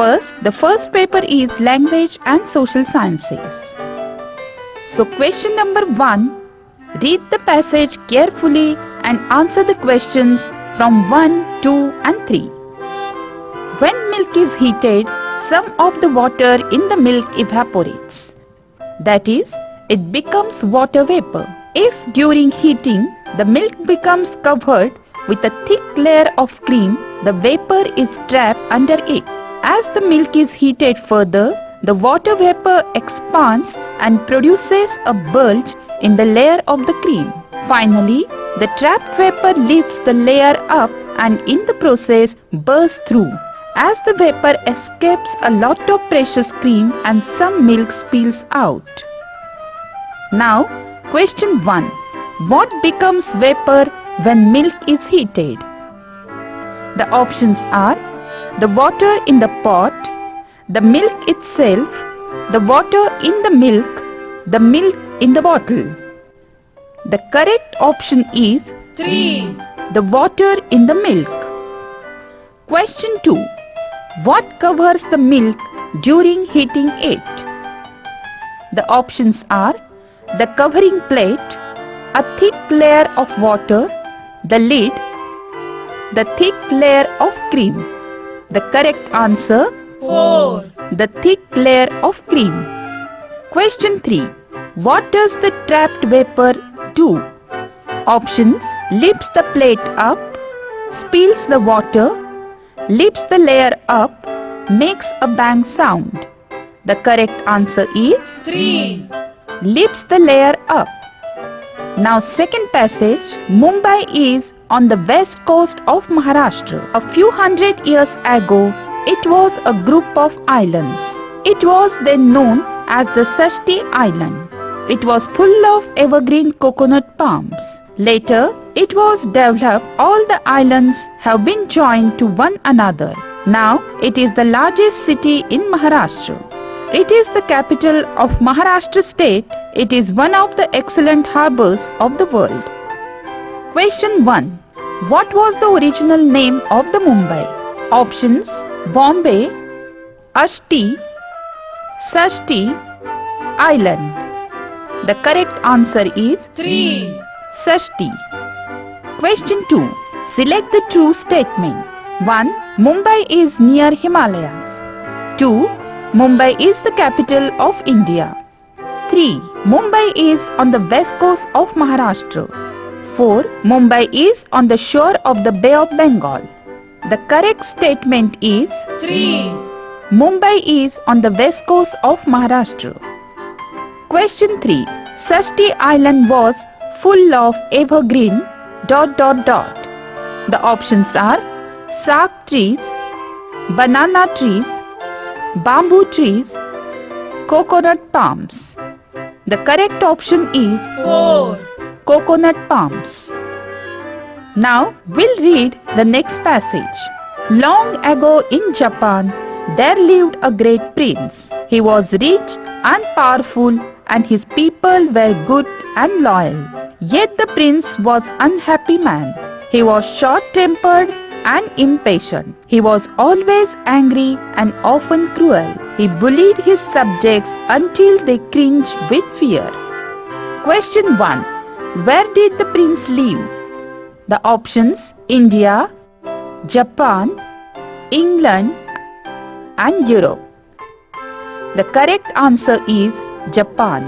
The first paper is Language and Social Sciences. So question number 1. Read the passage carefully and answer the questions from 1, 2 and 3. When milk is heated, some of the water in the milk evaporates. That is, it becomes water vapor. If during heating the milk becomes covered with a thick layer of cream, the vapor is trapped under it. As the milk is heated further, the water vapor expands and produces a bulge in the layer of the cream. Finally, the trapped vapor lifts the layer up and in the process bursts through. As the vapor escapes, a lot of precious cream and some milk spills out. Now, question 1. What becomes vapor when milk is heated? The options are the water in the pot, the milk itself, the water in the milk in the bottle. The correct option is 3. the water in the milk. Question 2. What covers the milk during heating it? The options are the covering plate, a thick layer of water, the lid, the thick layer of cream. The correct answer, 4. the thick layer of cream. Question 3. What does the trapped vapor do? Options: lifts the plate up, spills the water, lifts the layer up, makes a bang sound. The correct answer is 3. lifts the layer up. Now second passage. Mumbai is on the west coast of Maharashtra. A few hundred years ago, it was a group of islands. It was then known as the Sashti Island. It was full of evergreen coconut palms. Later, it was developed. All the islands have been joined to one another. Now, it is the largest city in Maharashtra. It is the capital of Maharashtra state. It is one of the excellent harbours of the world. Question 1. What was the original name of the Mumbai? Options: Bombay, Ashti, Sashti, Island. The correct answer is 3. Sashti. Question 2. Select the true statement. 1. Mumbai is near Himalayas. 2. Mumbai is the capital of India. 3. Mumbai is on the west coast of Maharashtra. 4. Mumbai is on the shore of the Bay of Bengal. The correct statement is 3. Mumbai is on the west coast of Maharashtra. Question 3. Sashti Island was full of evergreen ... The options are saag trees, banana trees, bamboo trees, coconut palms. The correct option is 4. coconut palms. Now we'll read the next passage. Long ago in Japan, there lived a great prince. He was rich and powerful and his people were good and loyal. Yet the prince was an unhappy man. He was short-tempered and impatient. He was always angry and often cruel. He bullied his subjects until they cringed with fear. Question 1. Where did the prince live? The options: India, Japan, England and Europe. The correct answer is Japan.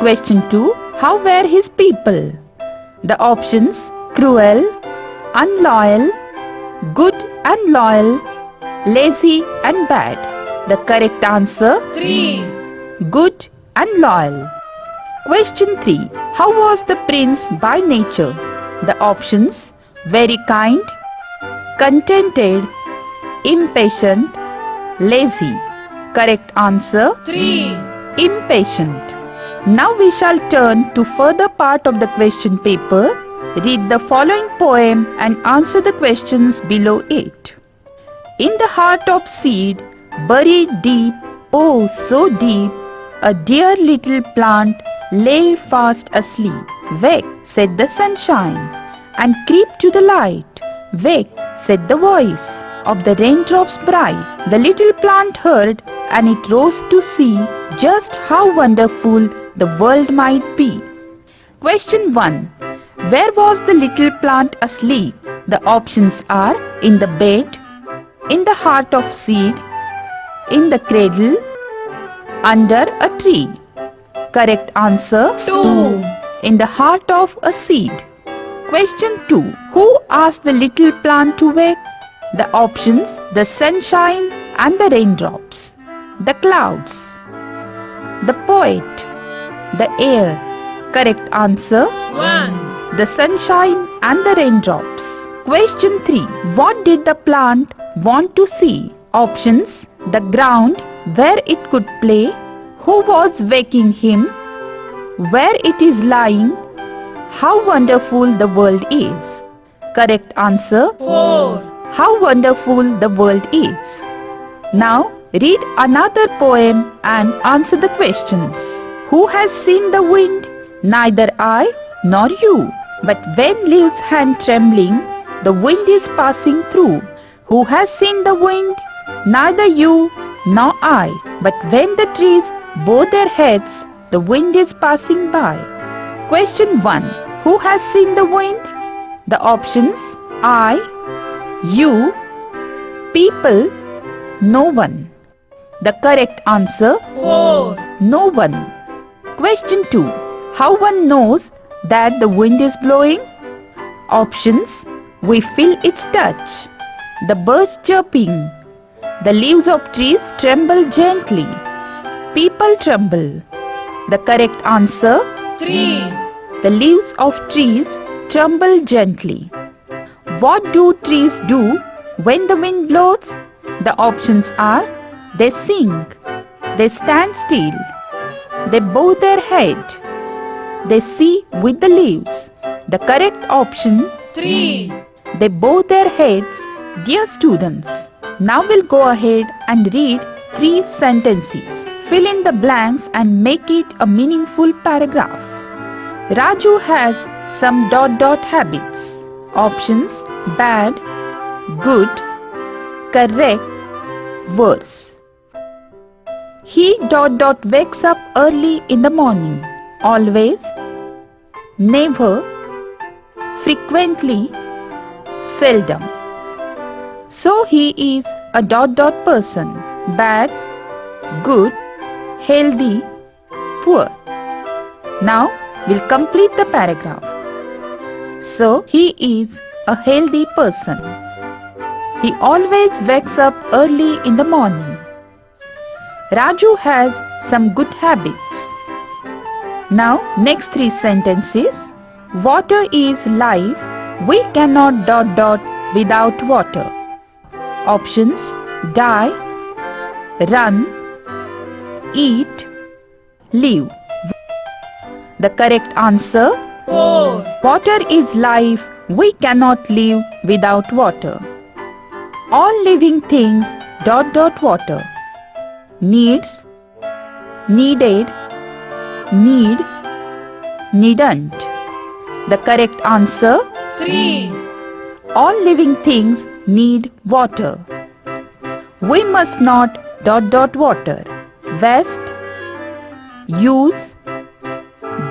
Question 2. How were his people? The options: cruel, unloyal, good and loyal, lazy and bad. The correct answer: 3. good and loyal. Question 3. How was the prince by nature? The options: very kind, contented, impatient, lazy. Correct answer: 3. impatient. Now we shall turn to further part of the question paper. Read the following poem and answer the questions below it. In the heart of seed, buried deep, oh so deep, a dear little plant lay fast asleep. Wake, said the sunshine, and creep to the light. Wake, said the voice, of the raindrops bright, the little plant heard, and it rose to see just how wonderful the world might be. Question 1. Where was the little plant asleep? The options are in the bed, in the heart of seed, in the cradle, under a tree. Correct answer 2. in the heart of a seed. Question 2. Who asked the little plant to wake? The options: the sunshine and the raindrops, the clouds, the poet, the air. Correct answer: 1. the sunshine and the raindrops. Question 3. What did the plant want to see? Options: the ground where it could play, who was waking him, where it is lying, how wonderful the world is. Correct answer: 4. how wonderful the world is. Now read another poem and answer the questions. Who has seen the wind? Neither I nor you. But when leaves hang trembling, the wind is passing through. Who has seen the wind? Neither you nor I. But when the trees bow their heads, the wind is passing by. Question 1. Who has seen the wind? The options: I, you, people, no one. The correct answer: 4. no one. Question 2. How one knows that the wind is blowing? Options: we feel its touch, the birds chirping, the leaves of trees tremble gently, people tremble. The correct answer: 3. the leaves of trees tremble gently. What do trees do when the wind blows? The options are: they sing, they stand still, they bow their head, they see with the leaves. The correct option: 3. they bow their heads. Dear students, now we'll go ahead and read 3 sentences. Fill in the blanks and make it a meaningful paragraph. Raju has some ... habits. Options: bad, good, correct, worse. He ... wakes up early in the morning. Always, never, frequently, seldom. So he is a ... person. Bad, good, healthy, poor. Now we'll complete the paragraph. So he is a healthy person. He always wakes up early in the morning. Raju has some good habits. Now next 3 sentences. Water is life. We cannot ... without water. Options: die, run, eat, live. The correct answer: 4. water is life. We cannot live without water. All living things ... water. Needs, needed, need, needn't. The correct answer: 3. all living things need water. We must not ... water. Waste, use,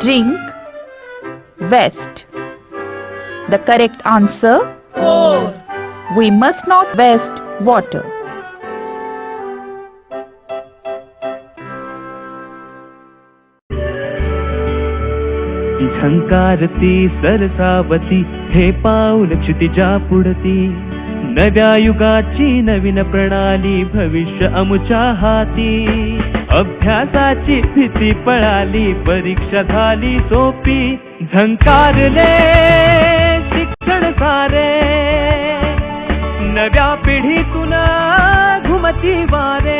drink, waste. The correct answer: 4. we must not waste water. झंकारती सरसावती हे पाऊल क्षितिजा पुढती नव्या युगाची नवीन प्रणाली भविष्य अमुच्या हाती अभ्यासाची भीती पळाली परीक्षा झाली सोपी झंकारले शिक्षण सारे नव्या पिढीतून घुमती वारे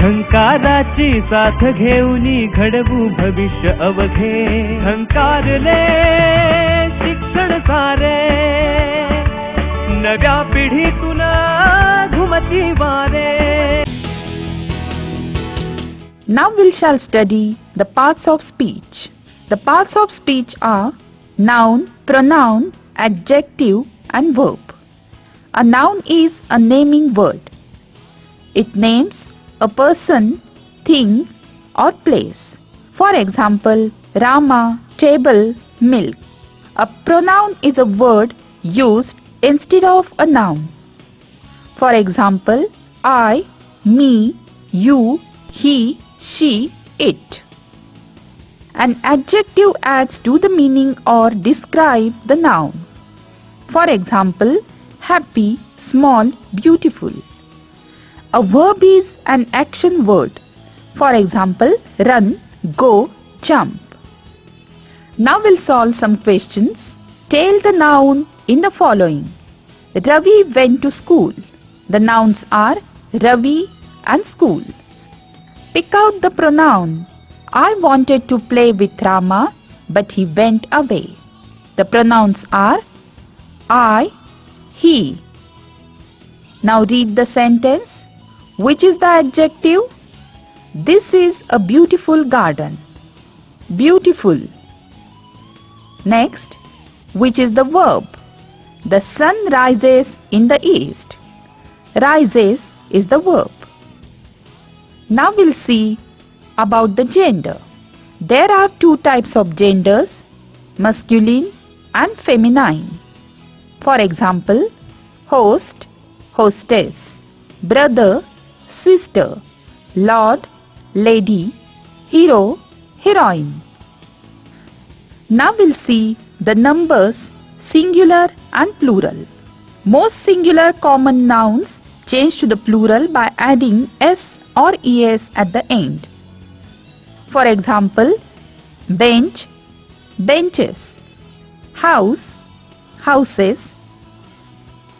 झंकाराची साथ घेऊनी घडवू भविष्य अवघे झंकारले शिक्षण सारे नव्या पिढीतून घुमती वारे. Now we shall study the parts of speech. The parts of speech are noun, pronoun, adjective and verb. A noun is a naming word. It names a person, thing, or place. For example, Rama, table, milk. A pronoun is a word used instead of a noun. For example, I, me, you, he, she, it. An adjective adds to the meaning or describe the noun. For example, happy, small, beautiful. A verb is an action word. For example, run, go, jump. Now we'll solve some questions. Tell the noun in the following. Ravi went to school. The nouns are Ravi and school. Pick out the pronoun. I wanted to play with Rama, but he went away. The pronouns are I, he. Now read the sentence. Which is the adjective? This is a beautiful garden. Beautiful. Next, which is the verb? The sun rises in the east. Rises is the verb. Now we'll see about the gender. There are two types of genders, masculine and feminine. For example, host, hostess, brother, sister, lord, lady, hero, heroine. Now we'll see the numbers singular and plural. Most singular common nouns change to the plural by adding s or es at the end. For example, bench, benches, house, houses,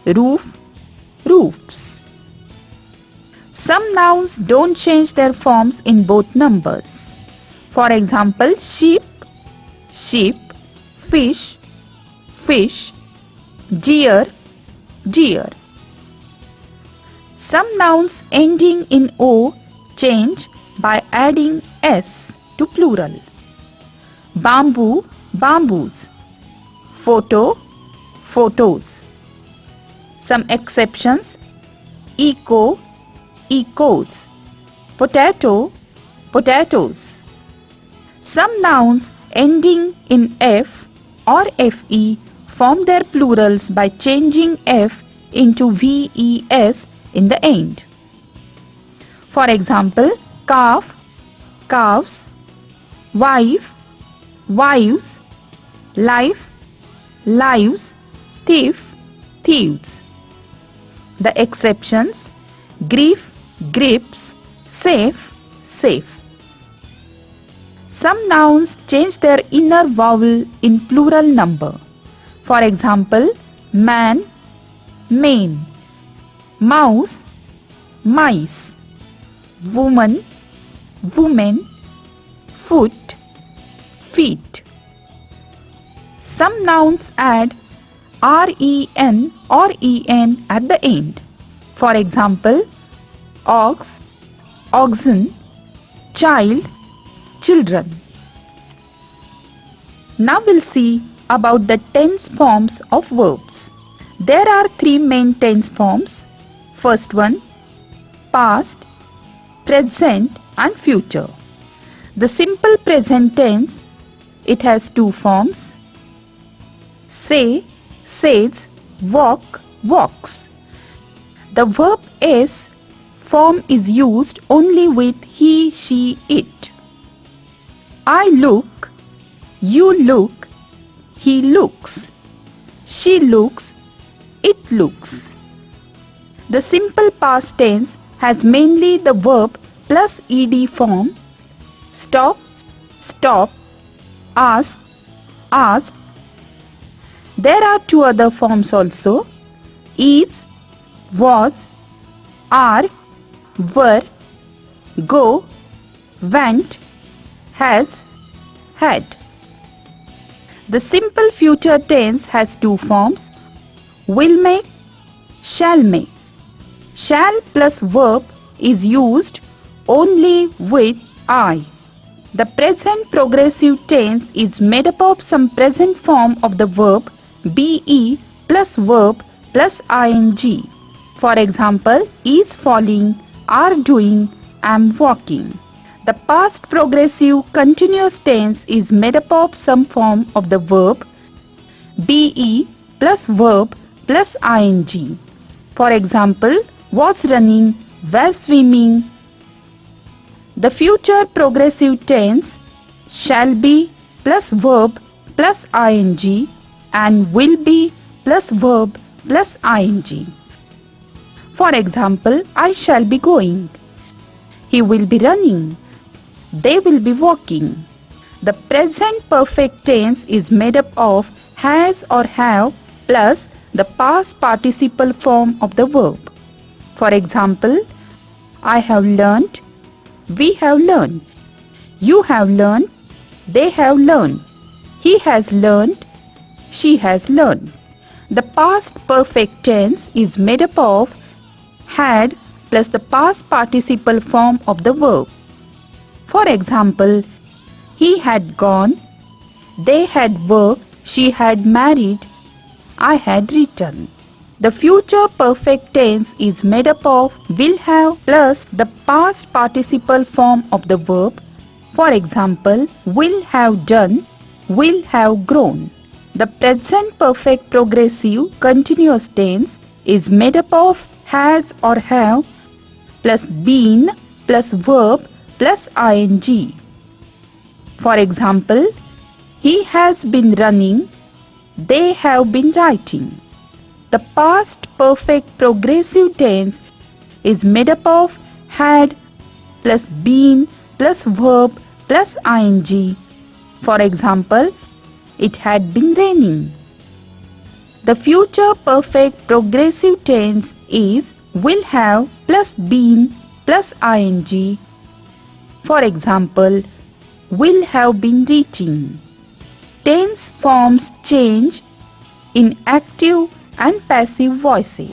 roof, roofs. Some nouns don't change their forms in both numbers. For example, sheep, sheep, fish, fish, deer, deer. Some nouns ending in O change by adding s to plural. Bamboo, bamboos. Photo, photos. Some exceptions: eco, ecos. Potato, potatoes. Some nouns ending in f or fe form their plurals by changing f into ves in the end. For example, calf, calves, wife, wives, life, lives, thief, thieves. The exceptions: grief, grips, safe, safe. Some nouns change their inner vowel in plural number. For example, man, mane, mouse, mice, woman, women, foot, feet. Some nouns add ren or en at the end. For example, ox, oxen, child, children. Now we'll see about the tense forms of verbs. There are three main tense forms. First one, past, present and future. The simple present tense, it has two forms. Say, says, walk, walks. The verb is form is used only with he, she, it. I look, you look, he looks, she looks, it looks. The simple past tense has mainly the verb plus ed form: stop, stop, ask, asked. There are two other forms also: is, was, are, were, go, went, has, had. The simple future tense has two forms: will make, shall make. Shall plus verb is used only with I. The present progressive tense is made up of some present form of the verb be plus verb plus ing. For example, is falling, are doing, am walking. The past progressive continuous tense is made up of some form of the verb be plus verb plus ing. For example, was running, were swimming. The future progressive tense shall be plus verb plus ing and will be plus verb plus ing. For example, I shall be going. He will be running. They will be walking. The present perfect tense is made up of has or have plus the past participle form of the verb. For example, I have learnt, we have learned, you have learned, they have learned, he has learnt, she has learned. The past perfect tense is made up of had plus the past participle form of the verb. For example, he had gone, they had worked, she had married, I had written. The future perfect tense is made up of will have plus the past participle form of the verb. For example, will have done, will have grown. The present perfect progressive continuous tense is made up of has or have plus been plus verb plus ing. For example, he has been running, they have been writing. The past perfect progressive tense is made up of had plus been plus verb plus ing. For example, it had been raining. The future perfect progressive tense is will have plus been plus ing. For example, will have been reaching. Tense forms change in active and passive voices.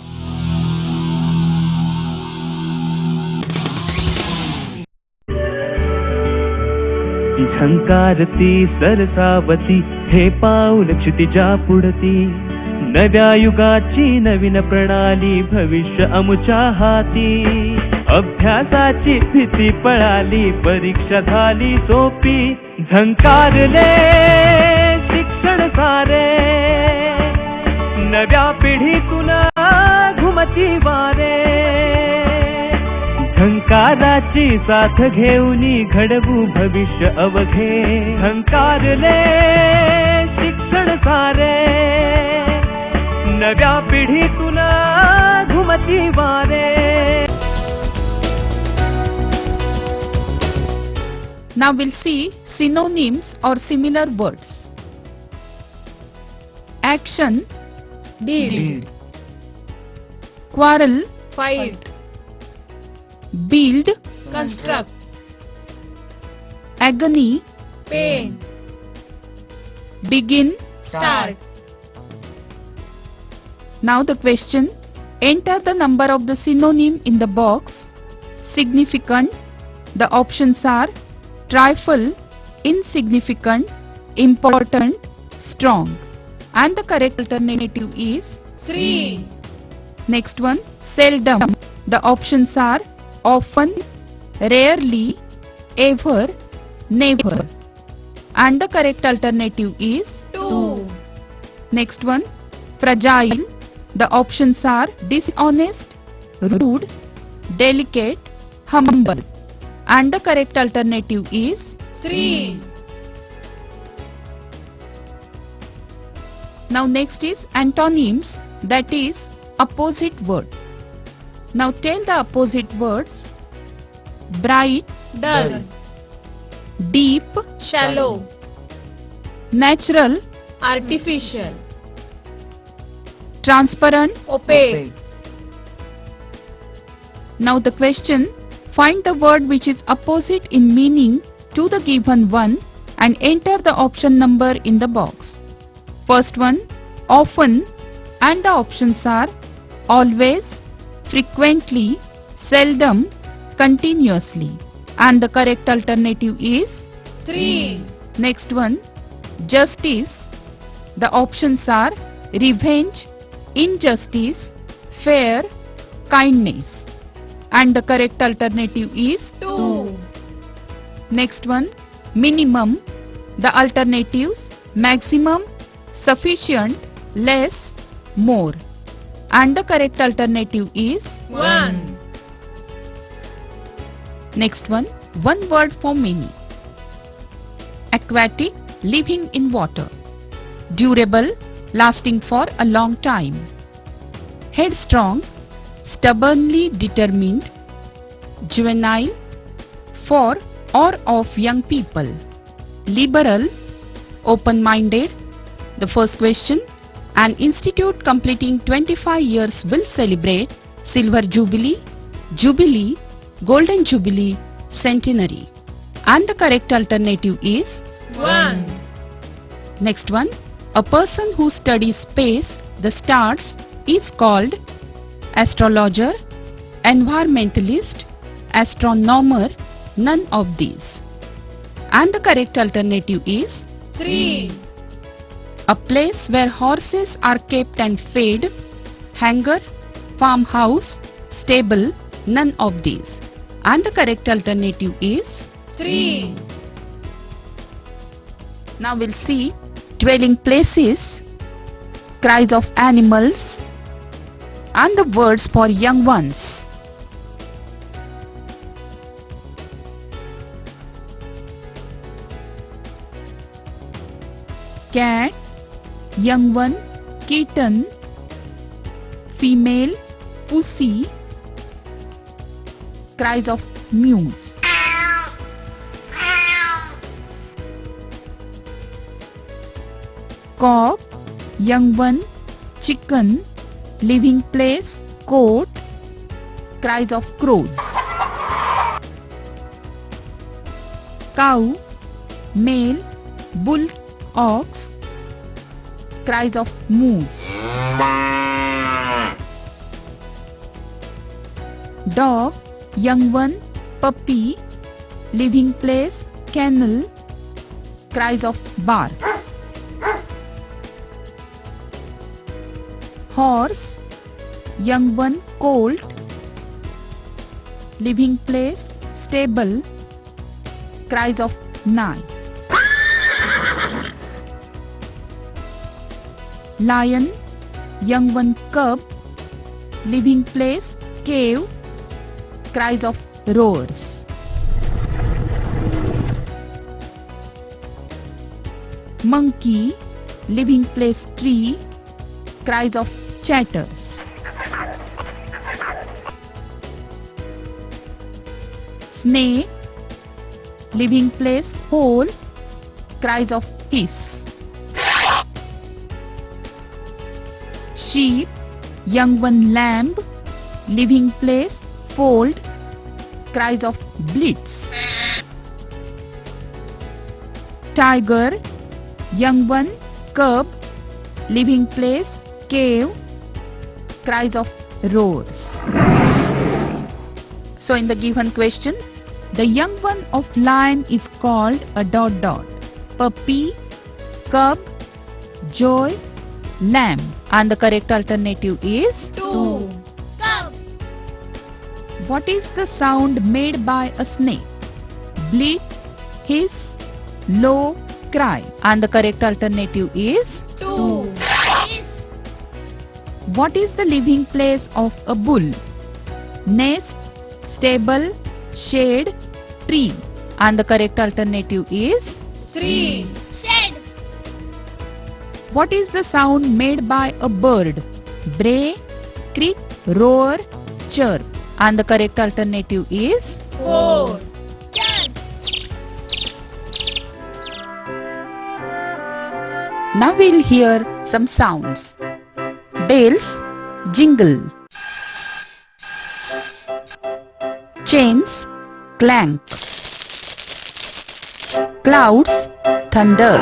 झंकारती सरसावती हे पाऊल क्षितिजा पुढती नव्या युगाची नवीन प्रणाली भविष्य अमुच्या हाती अभ्यासाची भीती पळाली परीक्षा झाली सोपी झंकारले शिक्षण सारे नव्या पिढीतून घुमती वारे झंकाराची साथ घेऊनी घडवू भविष्य अवघे झंकारले शिक्षण सारे नव्या पिढीतून घुमती वारे. Now we'll see synonyms or similar words. Action, Did. quarrel, Fight. build, Construct. agony, Pain. begin. Start. Now the question, enter the number of the synonym in the box. Significant, the options are trifle, insignificant, important, strong, and the correct alternative is 3. next one, seldom, the options are often, rarely, ever, never, and the correct alternative is 2. next one, fragile, the options are dishonest, rude, delicate, humble, and the correct alternative is 3. now next is antonyms, that is opposite word. Now tell the opposite words. Bright, Dull. deep, Shallow. natural, Artificial. transparent. Opaque. Now the question, find the word which is opposite in meaning to the given one and enter the option number in the box. First one, often, and the options are always, frequently, seldom, continuously, and the correct alternative is 3. next one, justice, the options are revenge, injustice, fair, kindness. And the correct alternative is 2. next one, minimum. The alternatives maximum, sufficient, less, more. And the correct alternative is 1. next one word for many. Aquatic, living in water. Durable, lasting for a long time. Headstrong, stubbornly determined. Juvenile, for or of young people. Liberal, open-minded. The first question, an institute completing 25 years will celebrate Silver Jubilee, Jubilee, Golden Jubilee, Centenary. And the correct alternative is 1. next one, a person who studies space, the stars, is called astrologer, environmentalist, astronomer, none of these. And the correct alternative is 3. a place where horses are kept and fed, hangar, farmhouse, stable, none of these. And the correct alternative is 3. now we'll see dwelling places, cries of animals, and the words for young ones. Cat, young one, kitten, female, pussy, cries of mews. Cock, young one, chicken, living place, coat, cries of crows. Cow, male, bull, ox, cries of moose. Dog, young one, puppy, living place, kennel, cries of barks. Horse, young one, colt, living place, stable, cries of neigh. Lion, young one, cub, living place, cave, cries of roars. Monkey, living place, tree, cries of chatters. Snake, living place, hole, cries of hiss. Sheep, young one, lamb, living place, fold, cries of blitz. Tiger, young one, cub, living place, cave, cries of roars. So in the given question, the young one of lion is called a ... puppy, cub, joy, lamb. And the correct alternative is 2. Cub. what is the sound made by a snake? Bleat, hiss, low, cry. And the correct alternative is 2. what is the living place of a bull? Nest, stable, shade, tree. And the correct alternative is 3. Shed. what is the sound made by a bird? Bray, creak, roar, chirp. And the correct alternative is 4. Church. now we'll hear some sounds. Bells, jingle. Chains, clank. Clouds, thunder.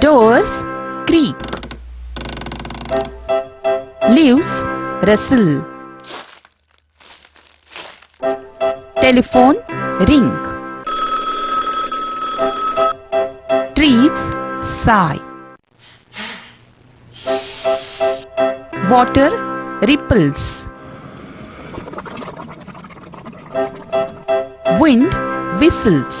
Doors, creak. Leaves, rustle. Telephone, ring. Trees, sigh. Water ripples. Wind whistles.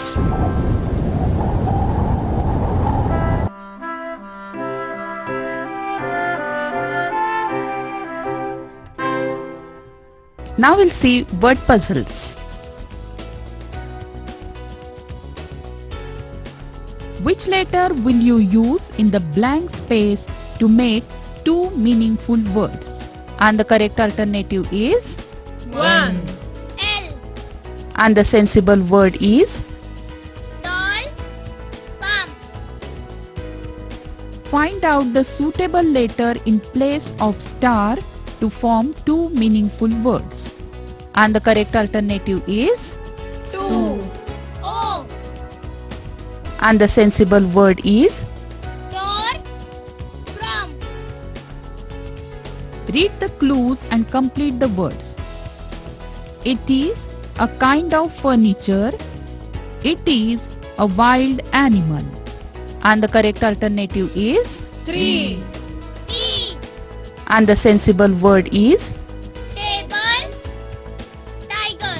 Now we'll see word puzzles. Which letter will you use in the blank space to make two meaningful words? And the correct alternative is 1. L. and the sensible word is Doll. Pump. find out the suitable letter in place of star to form two meaningful words. And the correct alternative is 2. O. and the sensible word is Door. From. read the clues and complete the words. It is a kind of furniture. It is a wild animal. And the correct alternative is 3. T. and the sensible word is Table. Tiger.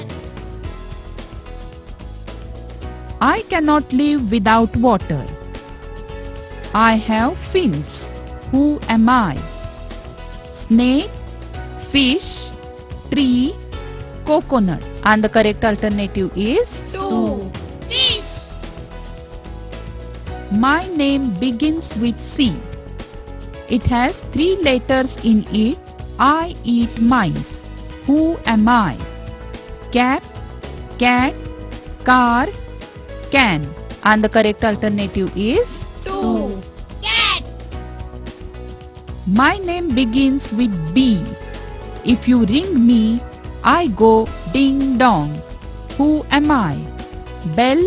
I cannot live without water. I have fins. Who am I? Snake, fish, tree, coconut. And the correct alternative is 2. Fish. My name begins with C. It has 3 letters in it. I eat mice. Who am I? Cap, cat, car, can. And the correct alternative is 2. Cat. my name begins with B. If you ring me, I go ding dong. Who am I? Bell,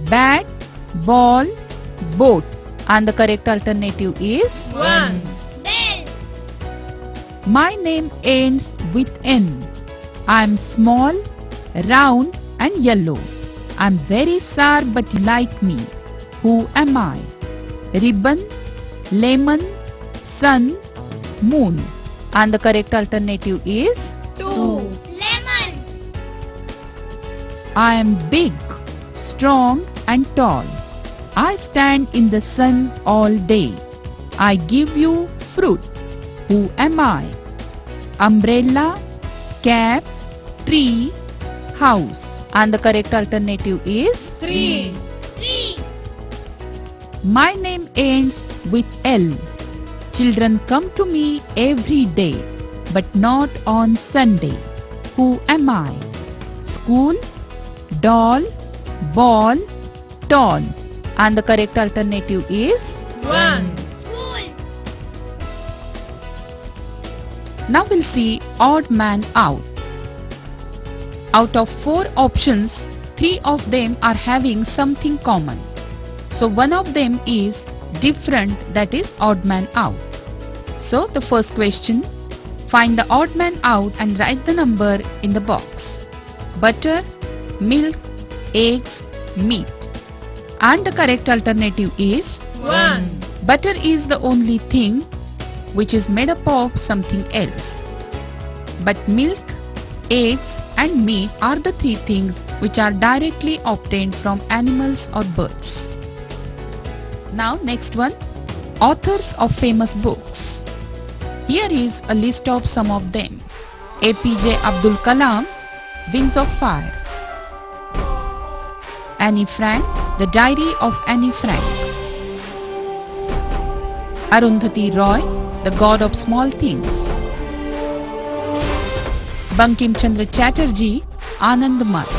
bat, ball, boat. And the correct alternative is 1. Bell. my name ends with N. I'm small, round and yellow. I'm very sour but you like me. Who am I? Ribbon, lemon, sun, moon. And the correct alternative is 2. Lemon. I am big, strong and tall. I stand in the sun all day. I give you fruit. Who am I? Umbrella, cap, tree, house. And the correct alternative is 3. Tree. my name ends with L. Children come to me every day, but not on Sunday. Who am I? School, doll, ball, tall. And the correct alternative is 1. School. now we'll see odd man out. Out of 4 options, 3 of them are having something common. So one of them is different, that is odd man out. So the first question, find the odd man out and write the number in the box. Butter, milk, eggs, meat. And the correct alternative is 1. butter is the only thing which is made up of something else. But milk, eggs and meat are the 3 things which are directly obtained from animals or birds. Now next one, authors of famous books. Here is a list of some of them. APJ Abdul Kalam, Wings of Fire. Annie Frank, The Diary of Annie Frank. Arundhati Roy, The God of Small Things. Bankim Chandra Chatterjee, Anand Math.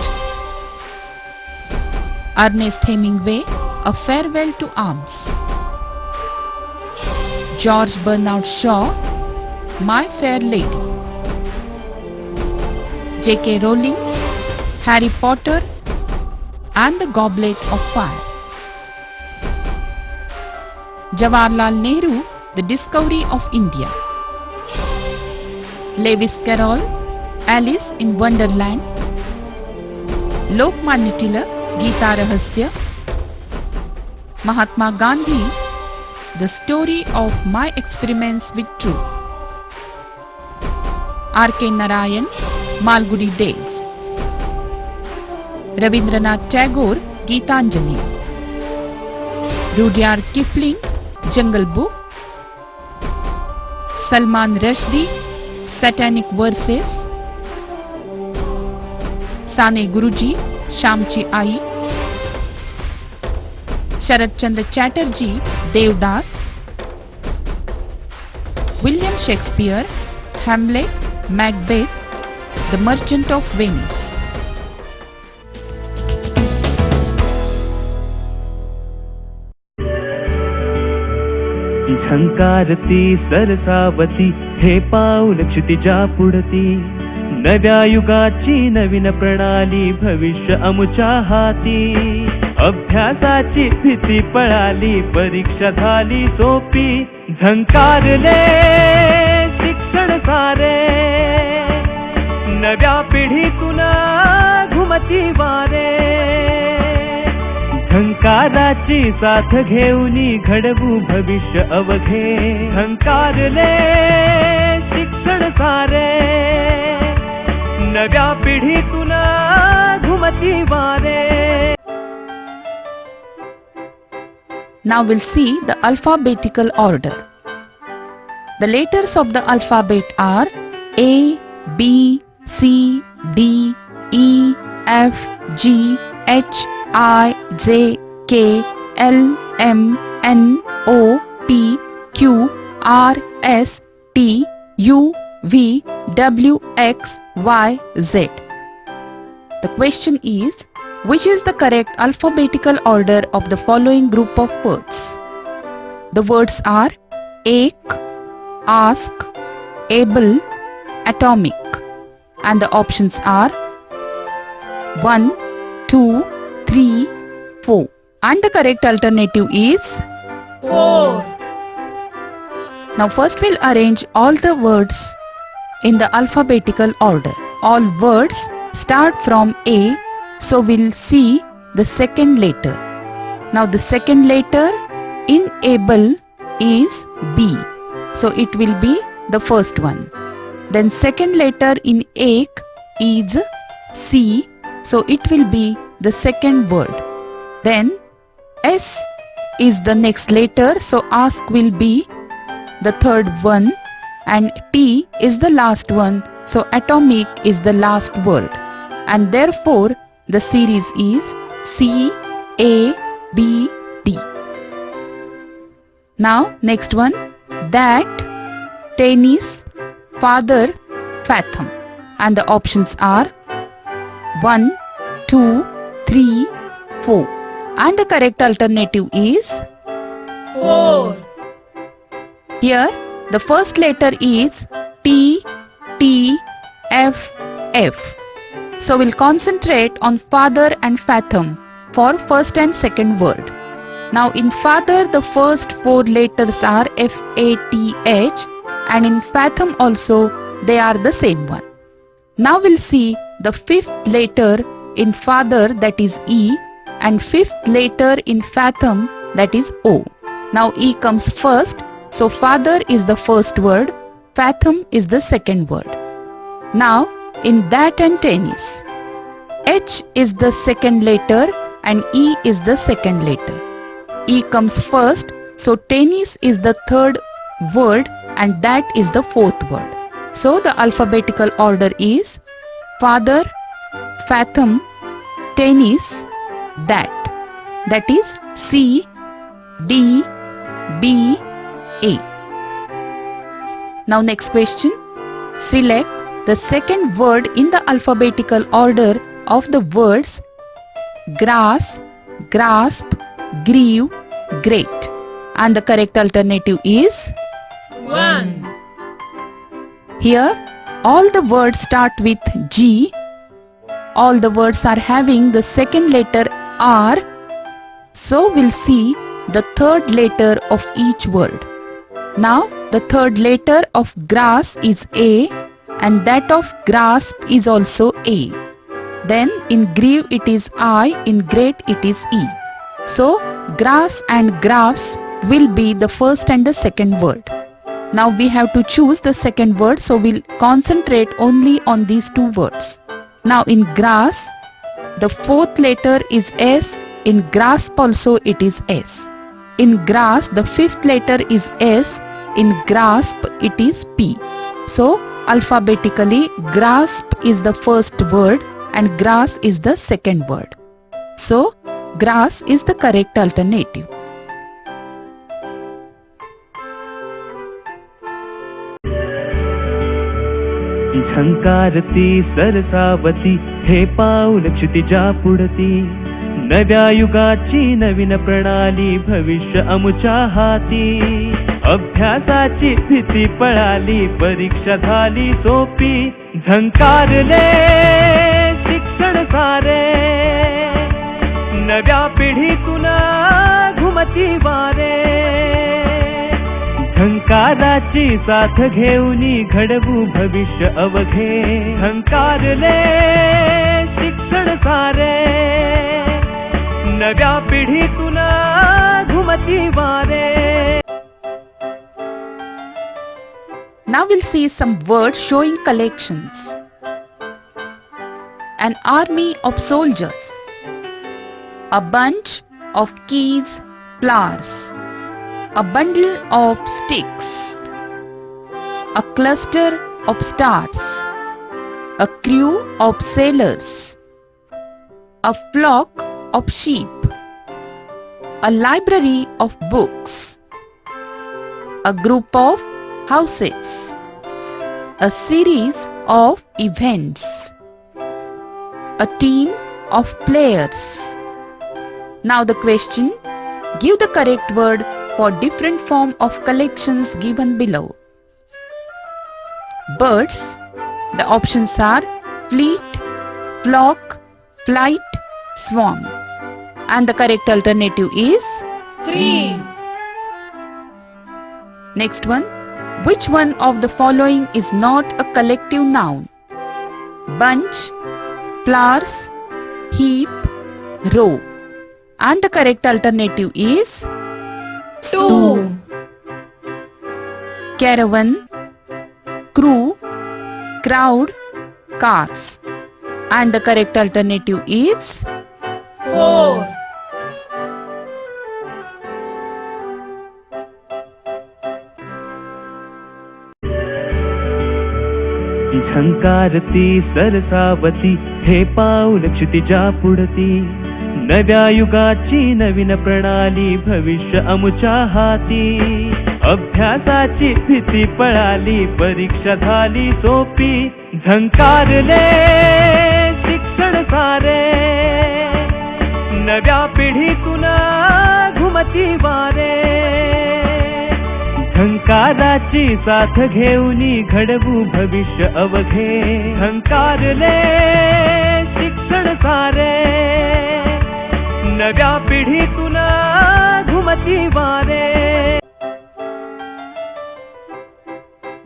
Ernest Hemingway, A Farewell to Arms. George Bernard Shaw, My Fair Lady. J.K. Rowling, Harry Potter and the Goblet of Fire. Jawaharlal Nehru, The Discovery of India. Lewis Carroll, Alice in Wonderland. Lokmanya Tilak, Geeta Rahasya. Mahatma Gandhi, The Story of My Experiments with Truth. R.K. Narayan, Malgudi Days. Rabindranath Tagore, Geetanjali. Rudyard Kipling, Jungle Book. Salman Rushdie, Satanic Verses. Sane Guruji, Shamchi Ai. Sharat Chandra Chatterjee, Devdas. William Shakespeare, Hamlet, Macbeth, The Merchant of Venice. झंकारती सरसावती हे पाऊल क्षितिजा पुढती नव्या युगाची नवीन प्रणाली भविष्य अमुच्या हाती अभ्यासाची भीती पळाली परीक्षा झाली सोपी झंकारले शिक्षण सारे नव्या पिढीतून घुमती वारे झंकाराची साथ घेऊनी घडवू भविष्य अवघे झंकारले शिक्षण सारे नव्या पिढीतून घुमती वारे. Now we'll see the alphabetical order. The letters of the alphabet are A, B, C, D, E, F, G, H, I, J, K, L, M, N, O, P, Q, R, S, T, U, V, W, X, Y, Z. The question is, which is the correct alphabetical order of the following group of words? The words are ek, ask, able, atomic, and the options are 1, 2, 3, 4, and the correct alternative is 4. Now first we'll arrange all the words in the alphabetical order. All words start from A, so we'll see the second letter. Now the second letter in able is B, so it will be the first one. Then second letter in ek is C, so it will be the second word. Then S is the next letter, so ask will be the third one, and T is the last one, so atomic is the last word, and therefore the series is C, A, B, D. Now next one, that, tennis, father, fathom, and the options are 1, 2, 3, 4, and the correct alternative is 4. here the first letter is T, T, F, F. So we'll concentrate on father and fathom for first and second word. Now in father the first 4 letters are F, A, T, H, and in fathom also they are the same one. Now we'll see the fifth letter in father, that is E, and fifth letter in fathom, that is O. Now E comes first, so father is the first word, fathom is the second word. Now in that and tennis, H is the second letter and E is the second letter. E comes first, so tennis is the third word and that is the fourth word. So the alphabetical order is father, fathom, tennis, that. That is C, D, B, A. Now next question. Select the second word in the alphabetical order of the words grass, grasp, grieve, great. And the correct alternative is 1. here all the words start with G. All the words are having the second letter R. So we'll see the third letter of each word. Now the third letter of grass is A and that of grasp is also A. Then in grieve it is I, in great it is E. So grass and grasp will be the first and the second word. Now we have to choose the second word, so we'll concentrate only on these two words. Now in grass, the fourth letter is S. In grasp also it is S. In grass, the fifth letter is S. In grasp it is P. So alphabetically, grasp is the first word and grass is the second word. So grass is the correct alternative. झंकारती सरसावती हे पाऊल क्षितिजा पुढती नव्या युगाची नवीन प्रणाली भविष्य अमुच्या हाती अभ्यासाची भीती पळाली परीक्षा झाली सोपी झंकारले शिक्षण सारे नव्या पिढीतून घुमती वारे झंकाराची साथ घेऊनी घडवू भविष्य अवघे झंकारले शिक्षण सारे नव्या पिढीतून घुमती वारे. Now we'll see some words showing collections. An army of soldiers. A bunch of keys, flowers. A bundle of sticks. A cluster of stars. A crew of sailors. A flock of sheep. A library of books. A group of houses. A series of events. A team of players. Now the question, give the correct word for different form of collections given below. Birds, the options are fleet, flock, flight, swarm. And the correct alternative is 3. next one. Which one of the following is not a collective noun? Bunch, flowers, heap, row. And the correct alternative is 2. caravan, crew, crowd, cars. And the correct alternative is 4. झंकारती सरसावती हे पाऊल क्षितिजा पुढती नव्या युगाची नवीन प्रणाली भविष्य अमुच्या हाती अभ्यासाची भीती पळाली परीक्षा झाली सोपी झंकारले शिक्षण सारे नव्या पिढीतून घुमती वारे झंकाराची साथ घेऊनी घडवू भविष्य अवघे झंकारले शिक्षण सारे नव्या पिढीतून घुमती वारे.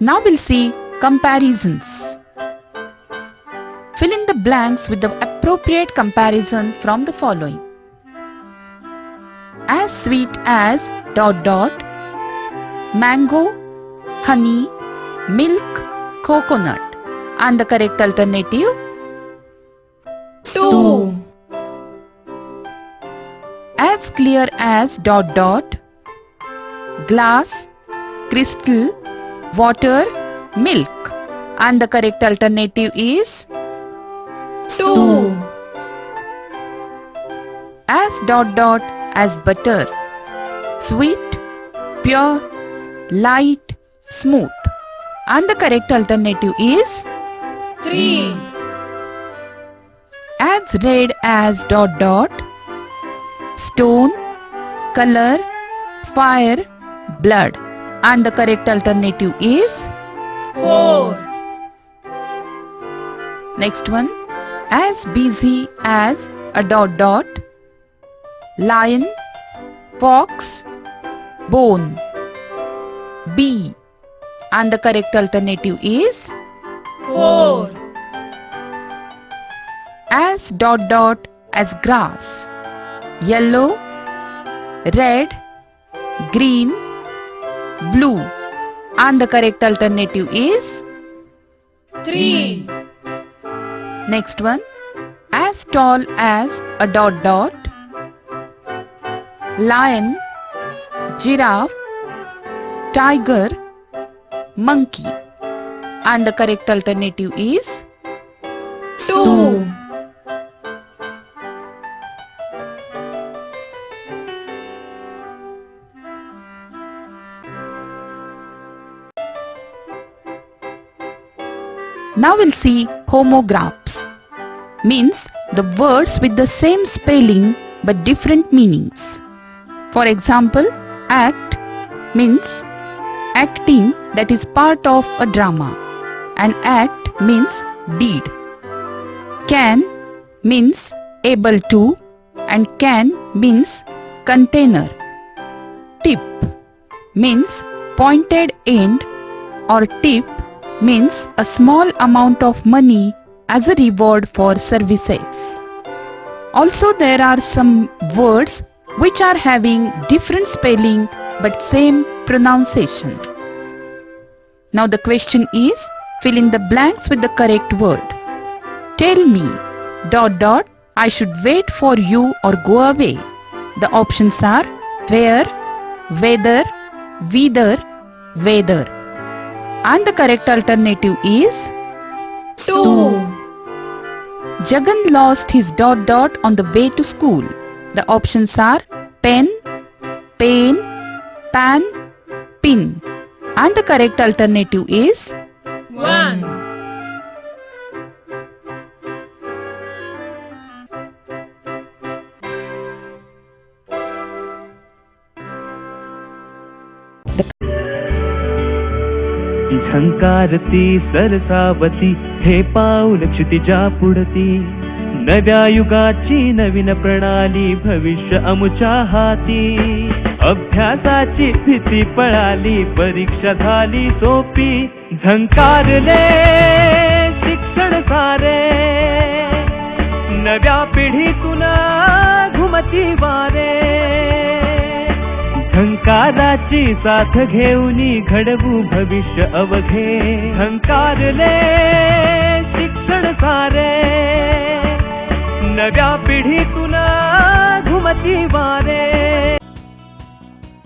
Now we'll see comparisons. Fill in the blanks with the appropriate comparison from the following. As sweet as ... mango, honey, milk, coconut. And the correct alternative 2. as clear as ... glass, crystal, water, milk. And the correct alternative is 2. as ... as butter, sweet, pure, light, smooth. And the correct alternative is 3. as red as ... stone, color, fire, blood. And the correct alternative is 4. next one. As busy as a ... lion, fox, bone, bee. And the correct alternative is 4. as ... as grass, yellow, red, green, blue. and the correct alternative is 3. next one. As tall as a dot dot. Lion, giraffe, tiger, monkey, and the correct alternative is 2. Now we'll see homographs. Means the words with the same spelling but different meanings. For example, act means acting, that is part of a drama, and act means deed. Can means able to, and can means container. Tip means pointed end, or tip means a small amount of money as a reward for services. Also, there are some words which are having different spelling but same pronunciation. Now the question is, fill in the blanks with the correct word. Tell me, dot dot, I should wait for you or go away. The options are where, whether, whither, whether. And the correct alternative is 2. Jagan lost his dot dot on the way to school. The options are pen, pen, pan, pin. And the correct alternative is 1. झंकारती सरसावती हे पाऊल क्षितिजा पुढती नव्या युगाची नवीन प्रणाली भविष्य अमुच्या हाती अभ्यासाची भीती पळाली परीक्षा झाली सोपी झंकारले शिक्षण सारे नव्या पिढीतून घुमती वारे झंकाराची साथ घेऊनी घडवू भविष्य अवघे झंकारले शिक्षण सारे नव्या पिढीतून घुमती वारे.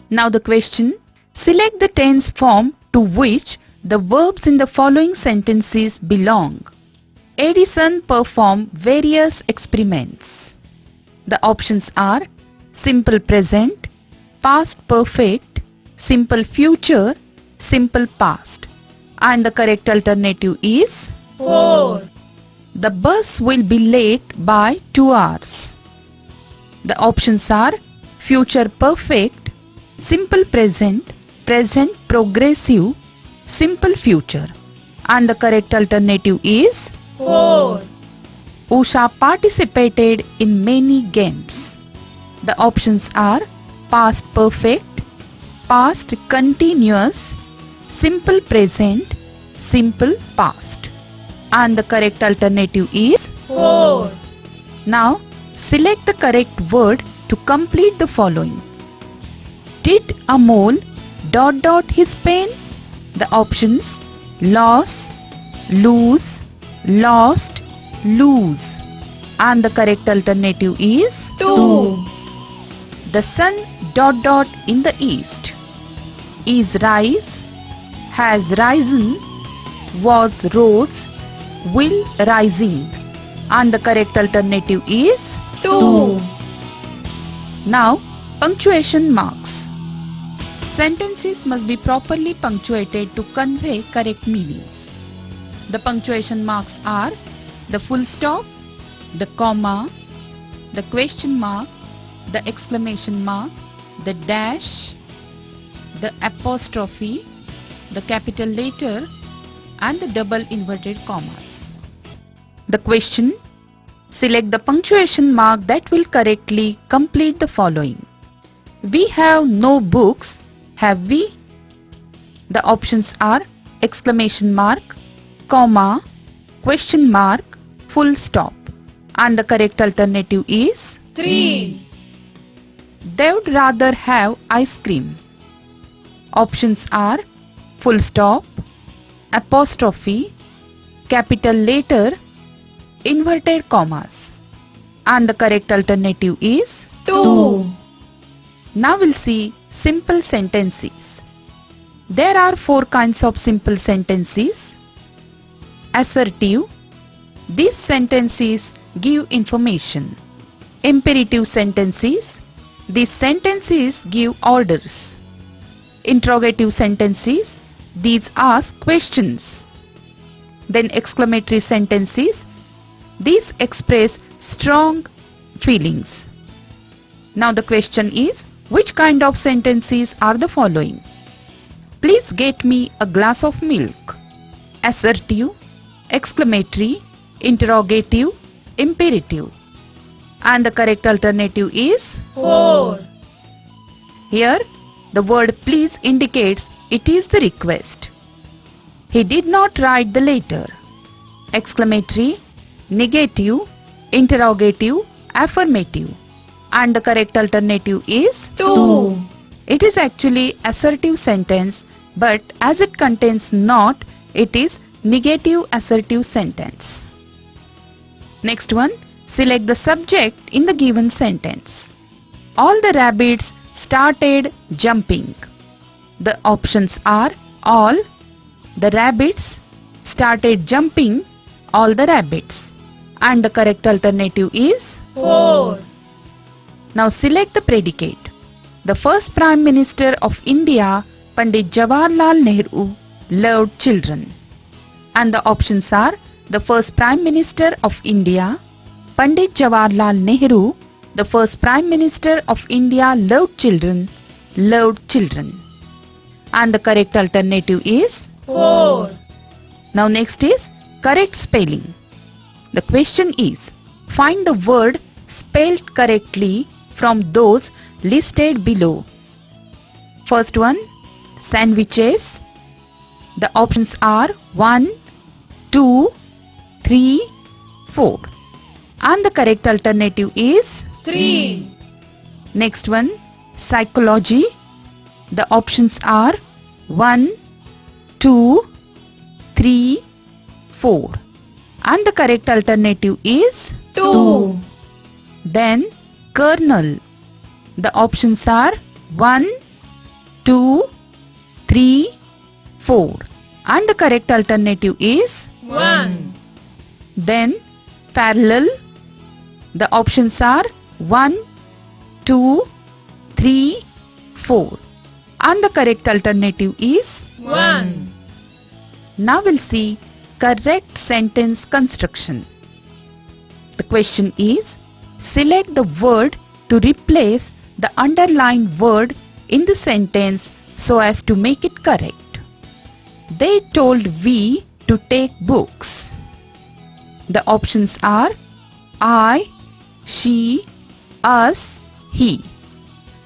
Now the question, select the tense form to which the verbs in the following sentences belong. Edison performed various experiments. The options are simple present, past perfect, simple future, simple past. And the correct alternative is 4. the bus will be late by 2 hours. The options are future perfect, simple present, present progressive, simple future. And the correct alternative is 4. Usha participated in many games. The options are past perfect, past continuous, simple present, simple past. And the correct alternative is 4. Now select the correct word to complete the following. Did a mole dot dot his pen? The options loss, lose, lost, lose. And the correct alternative is 2. the sun dot dot in the east. Is rise, has risen, was rose, will rising. And the correct alternative is 2. Now punctuation marks. Sentences must be properly punctuated to convey correct meanings. The punctuation marks are the full stop, the comma, the question mark, the exclamation mark, the dash, the apostrophe, the capital letter, and the double inverted commas. The question, select the punctuation mark that will correctly complete the following. We have no books, have we? The options are exclamation mark, comma, question mark, full stop. And the correct alternative is 3. they would rather have ice cream. Options are full stop, apostrophe, capital letter, inverted commas. And the correct alternative is? 2. Now we'll see simple sentences. There are 4 kinds of simple sentences. Assertive. These sentences give information. Imperative sentences. These sentences give orders. Interrogative sentences. These ask questions. Then exclamatory sentences. These express strong feelings. Now the question is, which kind of sentences are the following? Please get me a glass of milk. Assertive, exclamatory, interrogative, imperative. And the correct alternative is? 4. Here, the word please indicates it is the request. He did not write the letter. Exclamatory, negative, interrogative, affirmative. And the correct alternative is? 2. It is actually assertive sentence, but as it contains not, it is negative assertive sentence. Next one, select the subject in the given sentence. All the rabbits started jumping. The options are all the rabbits started jumping, all the rabbits. And the correct alternative is? 4. Now select the predicate. The first Prime Minister of India, Pandit Jawaharlal Nehru, loved children. And the options are the first Prime Minister of India, Pandit Jawaharlal Nehru, the first Prime Minister of India loved children, loved children. And the correct alternative is? 4. Now next is correct spelling. The question is, find the word spelled correctly from those listed below. First one, sandwiches. The options are 1, 2, 3, 4. And the correct alternative is? 3. Next one, psychology. The options are 1, 2, 3, 4. And the correct alternative is? 2. Then kernel. The options are 1, 2, 3, 4. And the correct alternative is? 1. Then parallel. The options are 1, 2, 3, 4. And the correct alternative is? 1. Now we'll see correct sentence construction. The question is, select the word to replace the underlined word in the sentence so as to make it correct. They told V to take books. The options are I, she, us, he.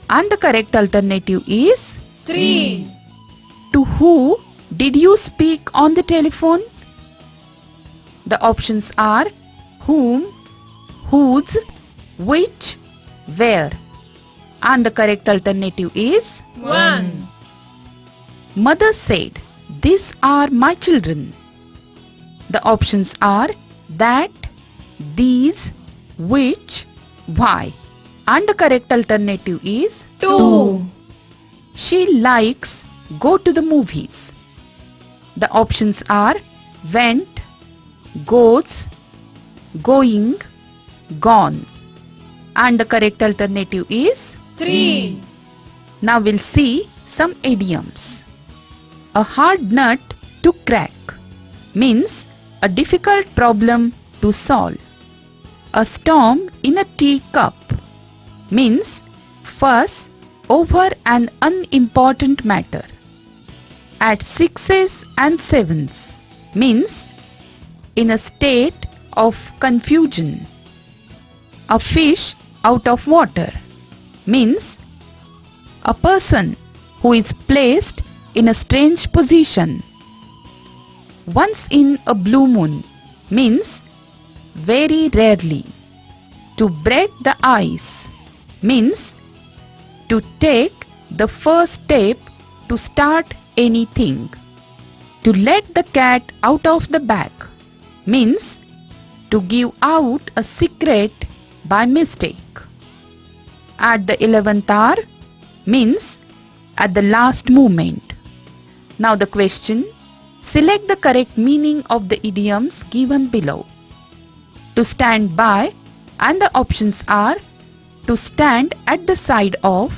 And the correct alternative is? 3. To who did you speak on the telephone? The options are whom, whose, which, where. And the correct alternative is? 1. Mother said, "These are my children." The options are that, these, which, why. And the correct alternative is? 2. She likes go to the movies. The options are went, goes, going, gone. And the correct alternative is? 3. Now we'll see some idioms. A hard nut to crack means a difficult problem to solve. A storm in a teacup means fuss over an unimportant matter. At sixes and sevens means in a state of confusion. A fish out of water means a person who is placed in a strange position. Once in a blue moon means very rarely. To break the ice means to take the first step to start anything. To let the cat out of the bag means to give out a secret by mistake. At the 11th hour means at the last moment. Now the question, select the correct meaning of the idioms given below. To stand by, and the options are to stand at the side of,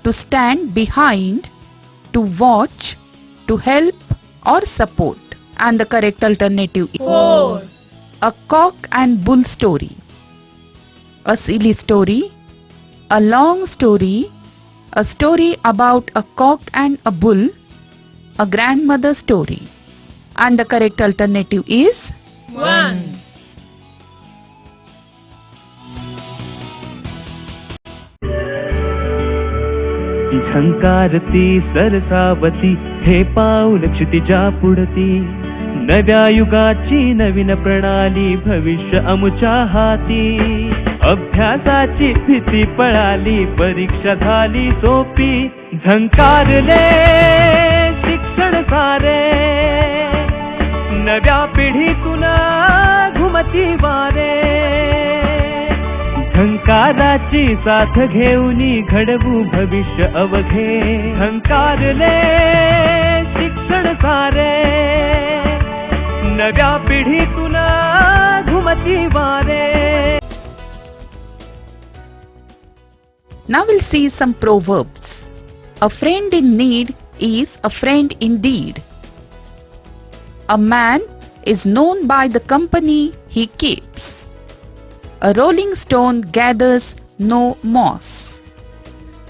to stand behind, to watch, to help or support. And the correct alternative is 4, a cock and bull story, a silly story, a long story, a story about a cock and a bull, a grandmother story. And the correct alternative is 1, झंकारती सरसावती हे पाऊल क्षितिजा पुढती नव्या युगाची नवीन प्रणाली भविष्य अमुच्या हाती अभ्यासाची भीती पळाली परीक्षा झाली सोपी झंकारले शिक्षण सारे नव्या पिढीतून घुमती वारे झंकाराची साथ घेऊनी घडवू भविष्य अवघे झंकारले शिक्षण सारे नव्या पिढीतून घुमती वारे. Now we'll see some proverbs. A friend in need is a friend indeed. A man is known by the company he keeps. A rolling stone gathers no moss.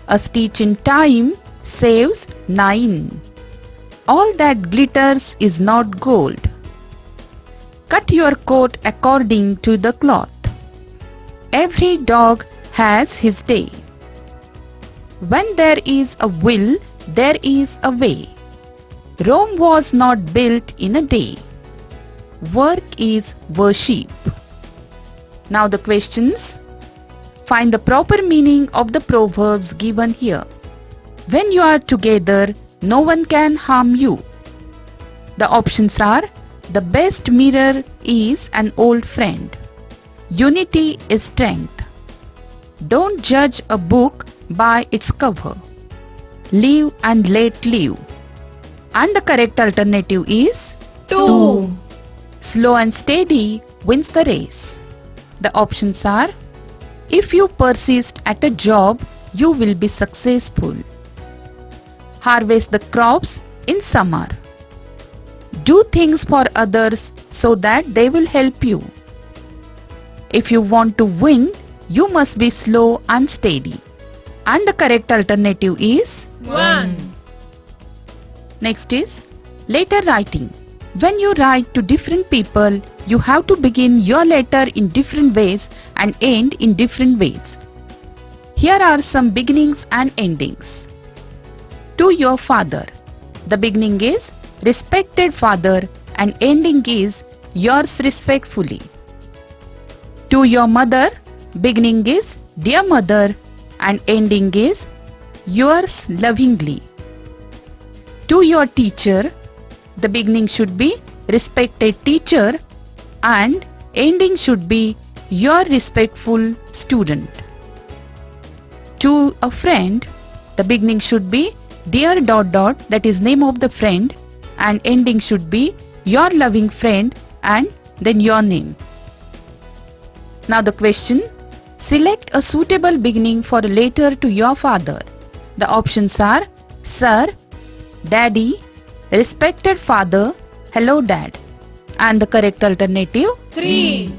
A stitch in time saves 9. All that glitters is not gold. Cut your coat according to the cloth. Every dog has his day. When there is a will, there is a way. Rome was not built in a day. Work is worship. Now the questions. Find the proper meaning of the proverbs given here. When you are together, no one can harm you. The options are: the best mirror is an old friend. Unity is strength. Don't judge a book by its cover. Live and let live. And the correct alternative is 2, slow and steady wins the race. The options are: if you persist at a job, you will be successful. Harvest the crops in summer. Do things for others so that they will help you. If you want to win, you must be slow and steady. And the correct alternative is 1, next is letter writing. When you write to different people, you have to begin your letter in different ways and end in different ways. Here are some beginnings and endings. To your father, the beginning is respected father and ending is yours respectfully. To your mother, beginning is dear mother and ending is yours lovingly. To your teacher, the beginning should be respected teacher and ending should be your respectful student. To a friend, the beginning should be dear ... that is name of the friend and ending should be your loving friend and then your name. Now the question, select a suitable beginning for a letter to your father. The options are Sir, Daddy, Respected Father, Hello Dad. And the correct alternative, 3,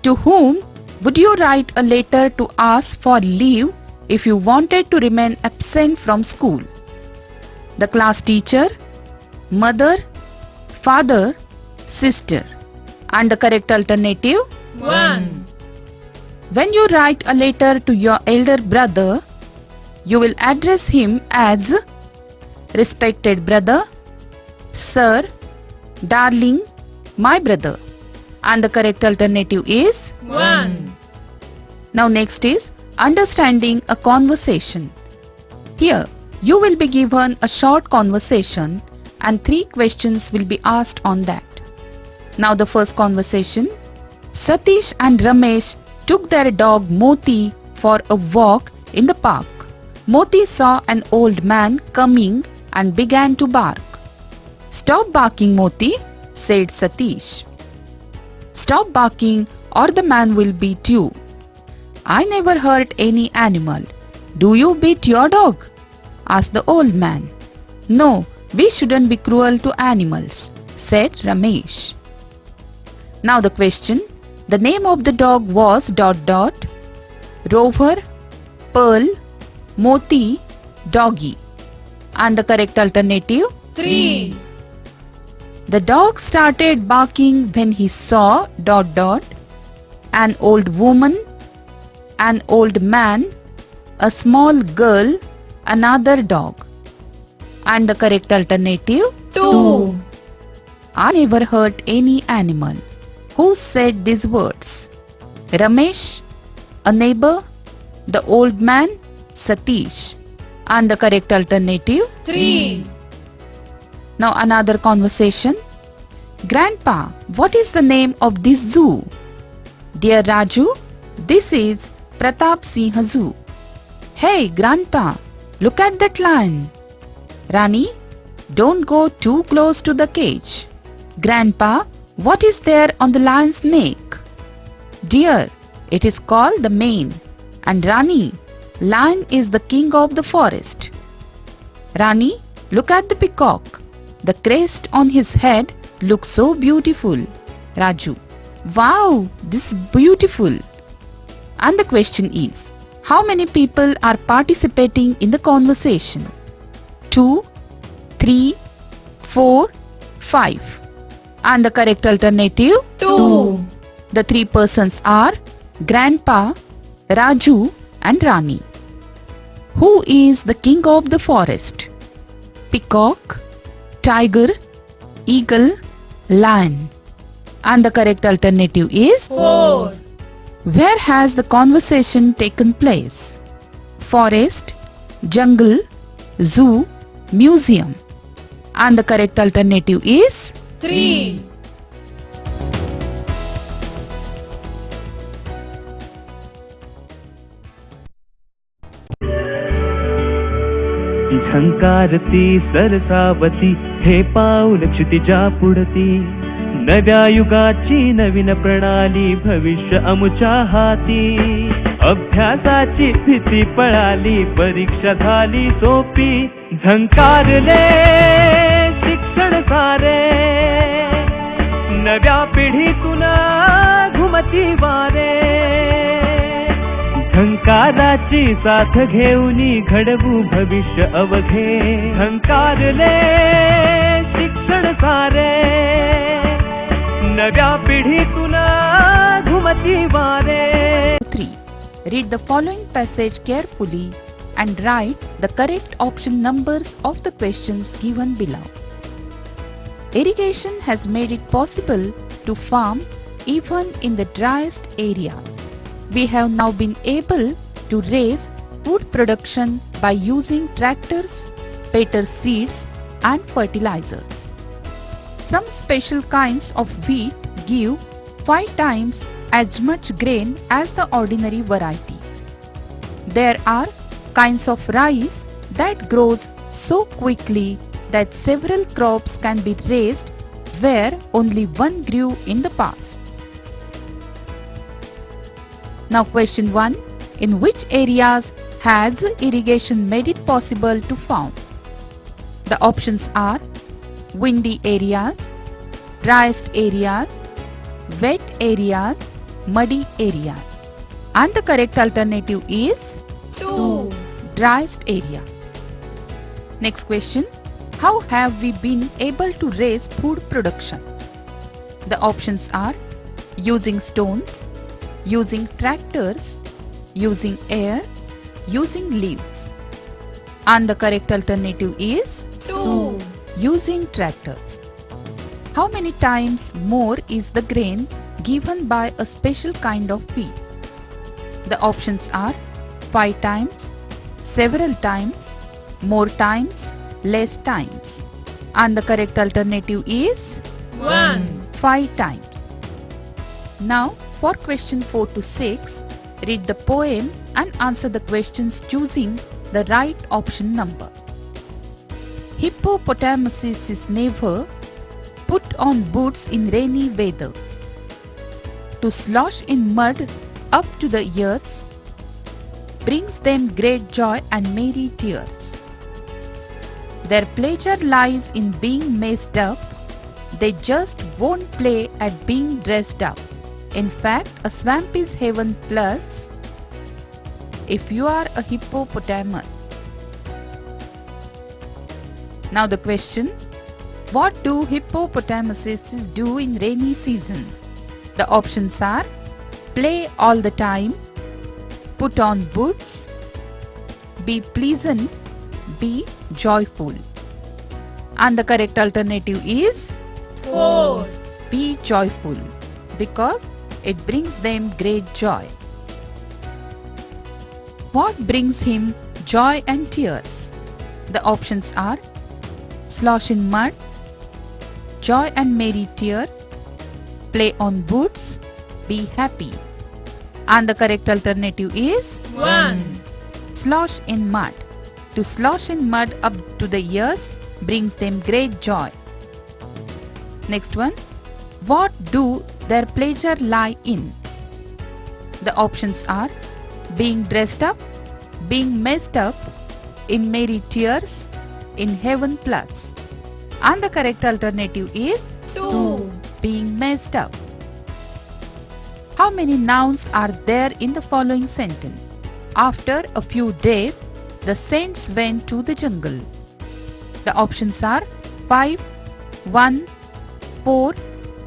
to whom would you write a letter to ask for leave if you wanted to remain absent from school? The class teacher, mother, father, sister. And the correct alternative, 1, when you write a letter to your elder brother, you will address him as Respected Brother, Sir, Darling, My Brother. And the correct alternative is 1, now next is understanding a conversation. Here You will be given a short conversation and 3 questions will be asked on that. Now the first conversation. Satish and Ramesh took their dog Moti for a walk in the park. Moti saw an old man coming and began to bark. "Stop barking, Moti," said Satish. "Stop barking or the man will beat you." "I never hurt any animal. Do you beat your dog?" asked the old man. "No, we shouldn't be cruel to animals," said Ramesh. Now the question. The name of the dog was ... Rover, Pearl, Moti, Doggy. And the correct alternative? 3. The dog started barking when he saw ... an old woman, an old man, a small girl, another dog. And the correct alternative? 2. I never hurt any animal. Who said these words? Ramesh, a neighbor, the old man, Satish. And the correct alternative? 3. Now another conversation. Grandpa, what is the name of this zoo? Dear Raju, this is Pratap Singh Zoo. Hey Grandpa, look at that lion. Rani, don't go too close to the cage. Grandpa, what is there on the lion's neck? Dear, it is called the mane. And Rani, lion is the king of the forest. Rani, look at the peacock. The crest on his head looks so beautiful. Raju, wow, this is beautiful. And the question is, how many people are participating in the conversation? 2, 3, 4, 5. And the correct alternative? 2. The 3 persons are Grandpa, Raju and Rani. Who is the king of the forest? Peacock, tiger, eagle, lion. And the correct alternative is? 4. Where has the conversation taken place? Forest, jungle, zoo, museum. And the correct alternative is? 3. झंकारती सरसावती हे पाऊल क्षितिजा पुढती नव्या युगाची नवीन प्रणाली भविष्य अमुच्या हाती अभ्यासाची भीती पळाली परीक्षा झाली सोपी झंकारले शिक्षण सारे नव्या पिढीतून घुमती वारे झंकाराची साथ घेऊनी घडवू भविष्य अवघे झंकारले शिक्षण सारे नव्या पिढीतून घुमती वारे 3. Read the following passage carefully and write the correct option numbers of the questions given below. Irrigation has made it possible to farm even in the driest areas. We have now been able to raise food production by using tractors, better seeds and fertilizers. Some special kinds of wheat give 5 times as much grain as the ordinary variety. There are kinds of rice that grows so quickly that several crops can be raised where only one grew in the past. Now question 1. In which areas has irrigation made it possible to farm? The options are windy areas, driest areas, wet areas, muddy areas. And the correct alternative is 2. driest area. Next question. How have we been able to raise food production? The options are using stones, using tractors, using air, using leaves. And the correct alternative is 2. using tractors. How many times more is the grain given by a special kind of wheat? The options are 5 times, several times, more times, less times. And the correct alternative is 1. 5 times. Now for question 4 to 6, read the poem and answer the questions choosing the right option number. Hippopotamuses is never put on boots in rainy weather, to slosh in mud up to the ears brings them great joy and merry tears. Their pleasure lies in being messed up, they just won't play at being dressed up. In fact, a swamp is heaven plus if you are a hippopotamus. Now the question, what do hippopotamuses do in rainy season? The options are play all the time, put on boots, be pleasant, be joyful. And the correct alternative is 4. be joyful, because it brings them great joy. What brings him joy and tears? The options are slosh in mud, joy and merry tear, play on boots, be happy. And the correct alternative is 1. slosh in mud. To slosh in mud up to the ears brings them great joy. Next one, what do their pleasure lie in? The options are being dressed up, being messed up, in merry tears, in heaven plus. And the correct alternative is 2. being messed up. How many nouns are there in the following sentence? After a few days, the saints went to the jungle. The options are 5, 1, 4,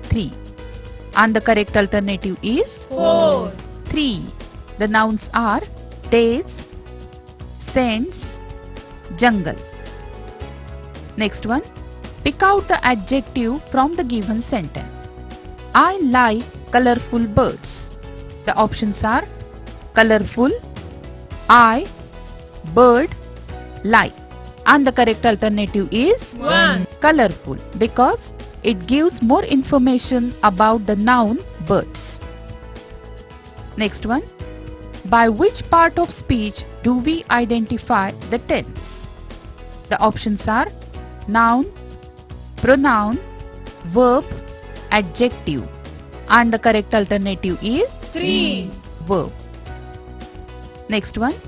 3. And the correct alternative is 4. 3. The nouns are days, saints, jungle. Next one, pick out the adjective from the given sentence. I like colorful birds. The options are colorful, I, bird, like. And the correct alternative is 1. colorful, because it gives more information about the noun birds. Next one, by which part of speech do we identify the tense? The options are noun, pronoun, verb, adjective. And the correct alternative is 3. verb. Next one,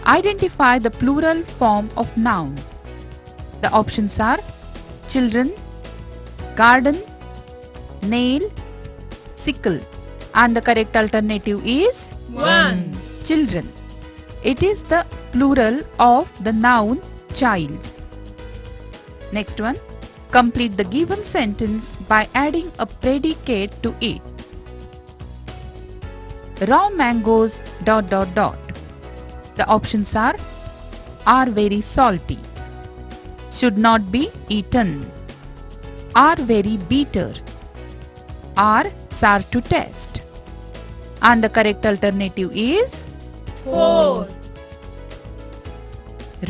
identify the plural form of noun. The options are children, garden, nail, sickle. And the correct alternative is 1. children. It is the plural of the noun child. Next one, complete the given sentence by adding a predicate to it. Raw mangoes ... The options are very salty, should not be eaten, are very bitter, are sour to taste. And the correct alternative is 4.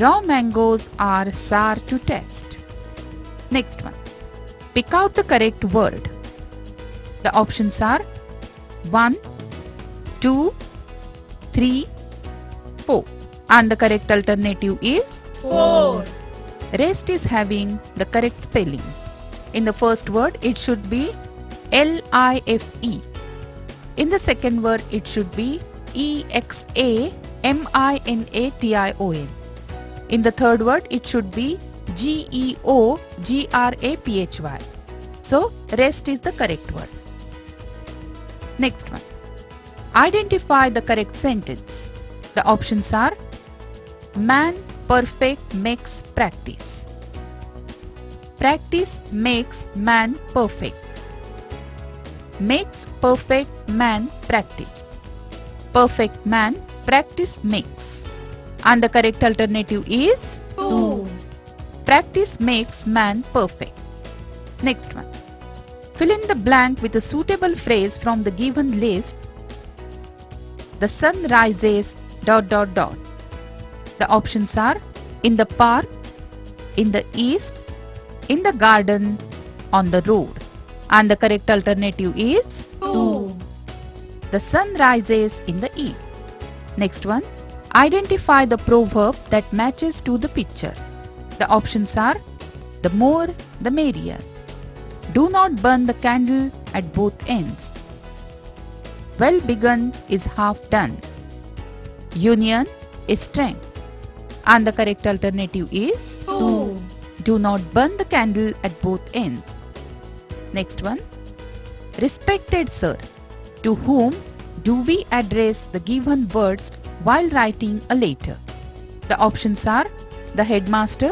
raw mangoes are sour to taste. Next one, pick out the correct word. The options are 1, 2, 3, 4. And the correct alternative is 4. rest is having the correct spelling. In the first word it should be L-I-F-E. In the second word it should be E-X-A-M-I-N-A-T-I-O-N. In the third word it should be G-E-O-G-R-A-P-H-Y. So rest is the correct word. Next one, identify the correct sentence. The options are man perfect makes practice. Practice makes man perfect. Makes perfect man practice. Perfect man practice makes. And the correct alternative is 2. practice makes man perfect. Next one, fill in the blank with a suitable phrase from the given list. The sun rises ... The options are in the park, in the east, in the garden, on the road. And the correct alternative is 2. the sun rises in the east. Next one, identify the proverb that matches to the picture. The options are the more the merrier, do not burn the candle at both ends, well begun is half done, union is strength. And the correct alternative is 2. do not burn the candle at both ends. Next one, respected sir, to whom do we address the given words while writing a letter? The options are the headmaster,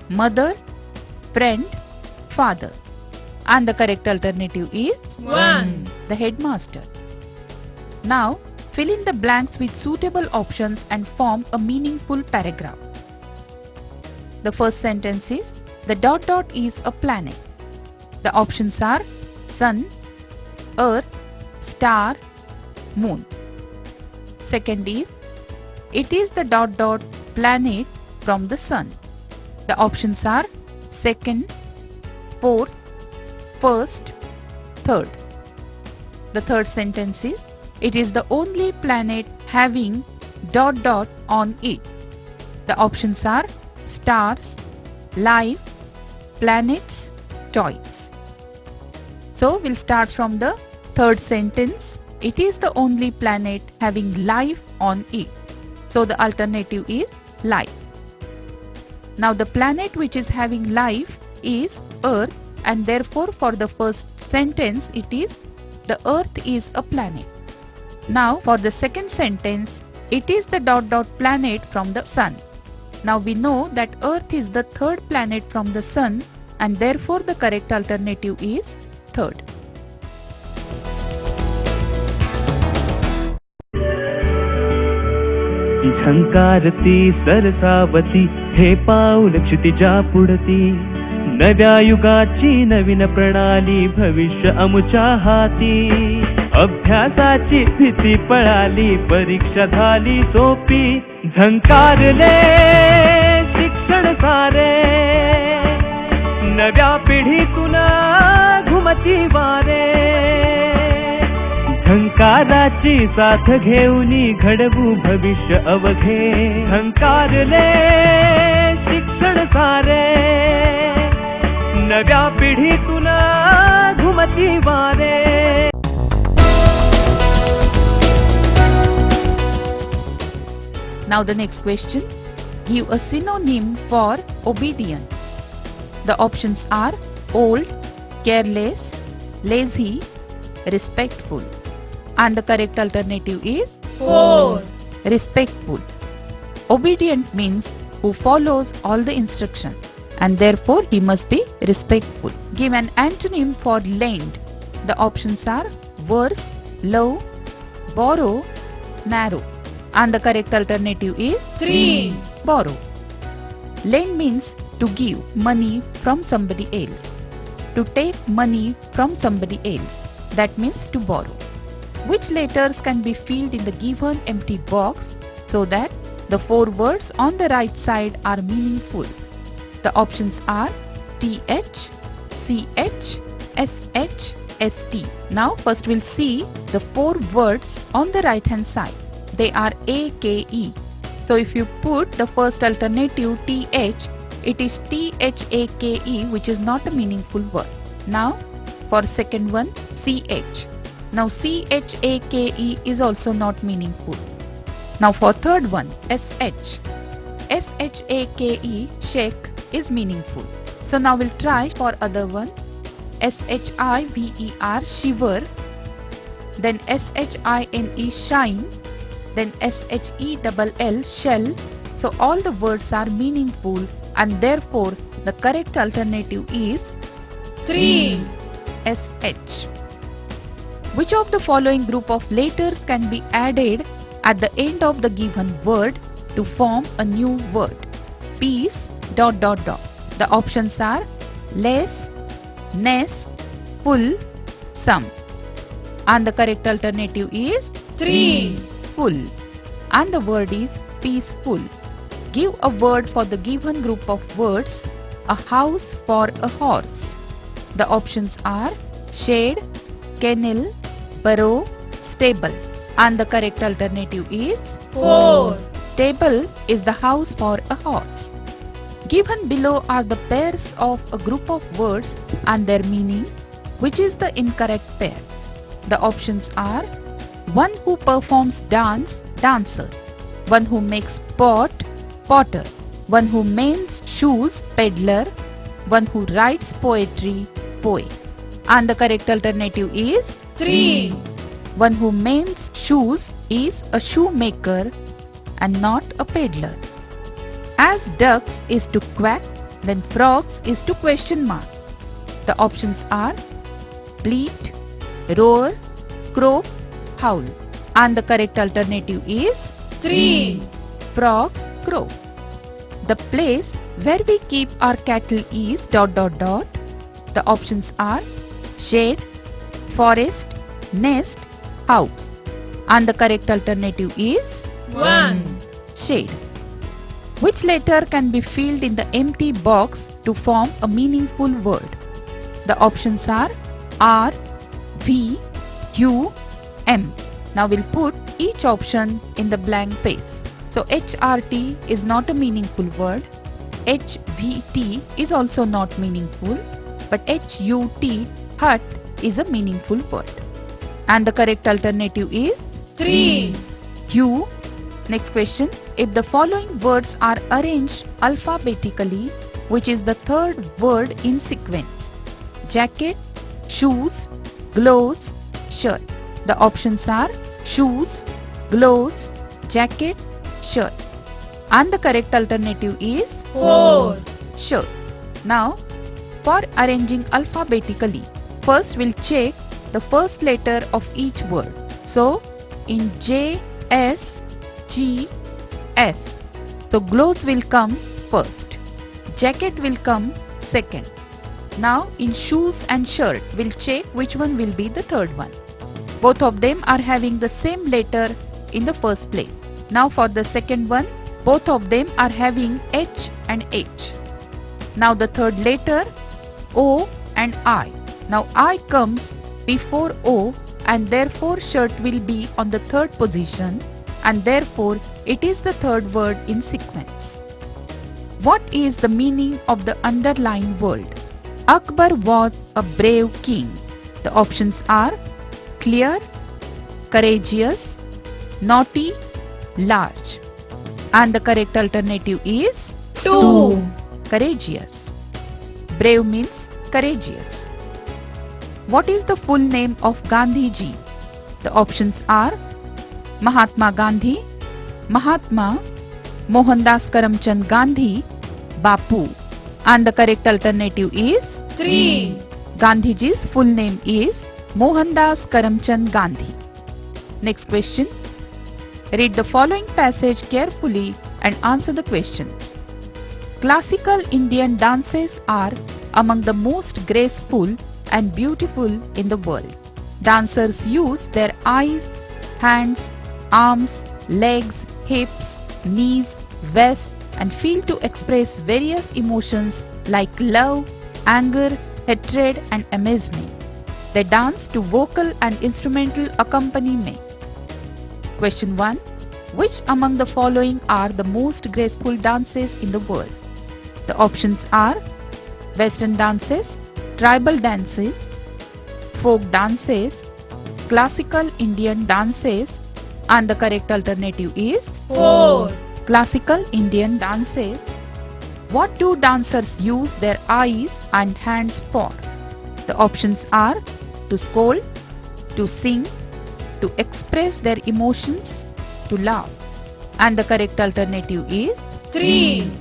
mother, friend, father. And the correct alternative is 1. the headmaster. Now, fill in the blanks with suitable options and form a meaningful paragraph. The first sentence is, the dot dot is a planet. The options are sun, earth, star, moon. Second is, it is the dot dot planet from the sun. The options are second, fourth, first, third. The third sentence is, it is the only planet having dot dot on it. The options are stars, life, planets, toys. So we'll start from the third sentence. It is the only planet having life on it. So the alternative is life. Now the planet which is having life is Earth, and therefore for the first sentence it is the Earth is a planet. Now for the second sentence, it is the dot dot planet from the sun. Now we know that Earth is the third planet from the sun, and therefore the correct alternative is third. झंकारती सरसावती हे पाऊल क्षितिजा पुढती, नव्या युगाची नवीन प्रणाली भविष्य अमुच्या हाती. अभ्यासाची भीती पळाली, परीक्षा झाली सोपी, झंकारले शिक्षण सारे, नव्या पिढीतून घुमती वारे. झंकाराची साथ घेऊनी घडवू भविष्य अवघे, झंकारले शिक्षण सारे, नव्या पिढीतून घुमती वारे. Now the next question, give a synonym for obedient. The options are old, careless, lazy, respectful. And the correct alternative is 4. respectful. Obedient means who follows all the instructions, and therefore he must be respectful. Give an antonym for lend. The options are worse, low, borrow, narrow. And the correct alternative is 3. borrow. Lend means to give money from somebody else, to take money from somebody else. That means to borrow. Which letters can be filled in the given empty box so that the 4 words on the right side are meaningful? The options are TH, CH, SH, ST. Now first we'll see the 4 words on the right hand side. They are AKE. So if you put the first alternative TH, it is THAKE, which is not a meaningful word. Now for second one, CH. Now CHAKE is also not meaningful. Now for third one, SH. SHAKE, shake, is meaningful. So now we'll try for other one. SHIVER, shiver. Then SHINE, shine. Then SHELL, shell. So all the words are meaningful, and therefore the correct alternative is 3. SH. Which of the following group of letters can be added at the end of the given word to form a new word? Peace, ... The options are less, ness, full, some. And the correct alternative is 3. full. And the word is peaceful. Give a word for the given group of words. A house for a horse. The options are shed, kennel, burrow, stable. And the correct alternative is 4. stable is the house for a horse. Given below are the pairs of a group of words and their meaning. Which is the incorrect pair? The options are one who performs dance, dancer. One who makes pot, potter. One who mends shoes, peddler. One who writes poetry, poet. And the correct alternative is 3. one who mends shoes is a shoemaker and not a peddler. As ducks is to quack, then frogs is to question mark. The options are bleat, roar, croak, howl. And the correct alternative is 3. frog, crow. The place where we keep our cattle is ... The options are shed, forest, nest, house. And the correct alternative is 1. shade. Which letter can be filled in the empty box to form a meaningful word? The options are R, V, U, M. Now we'll put each option in the blank page. So HRT is not a meaningful word. HVT is also not meaningful. But HUT, hut, is a meaningful word. And the correct alternative is 3. U. Next question. If the following words are arranged alphabetically, which is the third word in sequence? Jacket, shoes, gloves, shirt. The options are shoes, gloves, jacket, shirt. And the correct alternative is 4. shirt. Now, for arranging alphabetically, first we'll check the first letter of each word. So, in J, S, G, S. So, gloves will come first. Jacket will come second. Now, in shoes and shirt, we'll check which one will be the third one. Both of them are having the same letter in the first place. Now, for the second one, both of them are having H and H. Now, the third letter, O and I. Now, I comes before O and therefore shirt will be on the third position and therefore it is the third word in sequence. What is the meaning of the underlined word? Akbar was a brave king. The options are clear, courageous, naughty, large. And the correct alternative is 2. courageous. Brave means courageous. What is the full name of Gandhi ji? The options are Mahatma Gandhi, Mahatma, Mohandas Karamchand Gandhi, Bapu. And the correct alternative is 3. Gandhiji's full name is Mohandas Karamchand Gandhi. Next question. Read the following passage carefully and answer the questions. Classical Indian dances are among the most graceful and beautiful in the world. Dancers use their eyes, hands, arms, legs, hips, knees, waist and feel to express various emotions like love, anger, hatred and amazement. They dance to vocal and instrumental accompaniment. Question 1. Which among the following are the most graceful dances in the world? The options are Western dances, tribal dances, folk dances, classical Indian dances, and the correct alternative is 4. classical Indian dances. What do dancers use their eyes and hands for? The options are to scold, to sing, to express their emotions, to laugh. And the correct alternative is 3.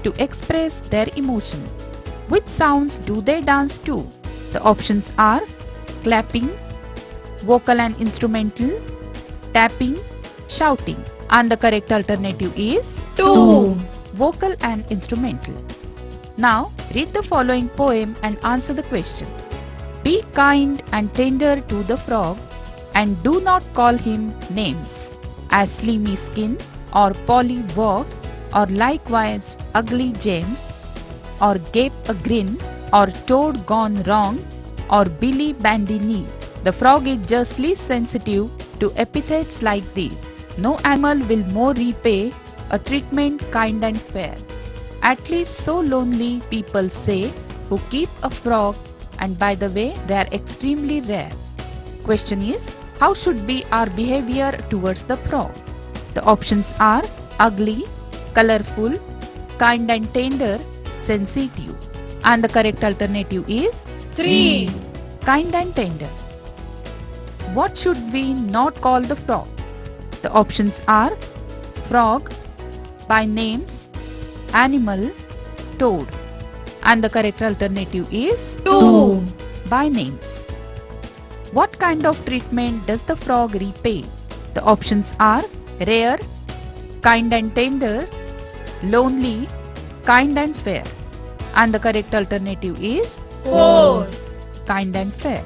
to express their emotions. Which sounds do they dance to? The options are clapping, vocal and instrumental, tapping, shouting. And the correct alternative is 2. vocal and instrumental. Now read the following poem and answer the question. Be kind and tender to the frog and do not call him names. As Slimy Skin or Polly Walk, or likewise ugly James, or gape a grin, or toad gone wrong, or Billy bandy knee. The frog is justly sensitive to epithets like these. No animal will more repay a treatment kind and fair. At least so lonely people say who keep a frog, and by the way they are extremely rare. Question is, how should be our behavior towards the frog? The options are ugly, colorful, kind and tender, sensitive. And the correct alternative is 3. kind and tender. What should we not call the frog? The options are frog, by names, animal, toad. And the correct alternative is 2. by names. What kind of treatment does the frog repay? The options are rare, kind and tender, lonely, kind and fair. And the correct alternative is 4. kind and fair.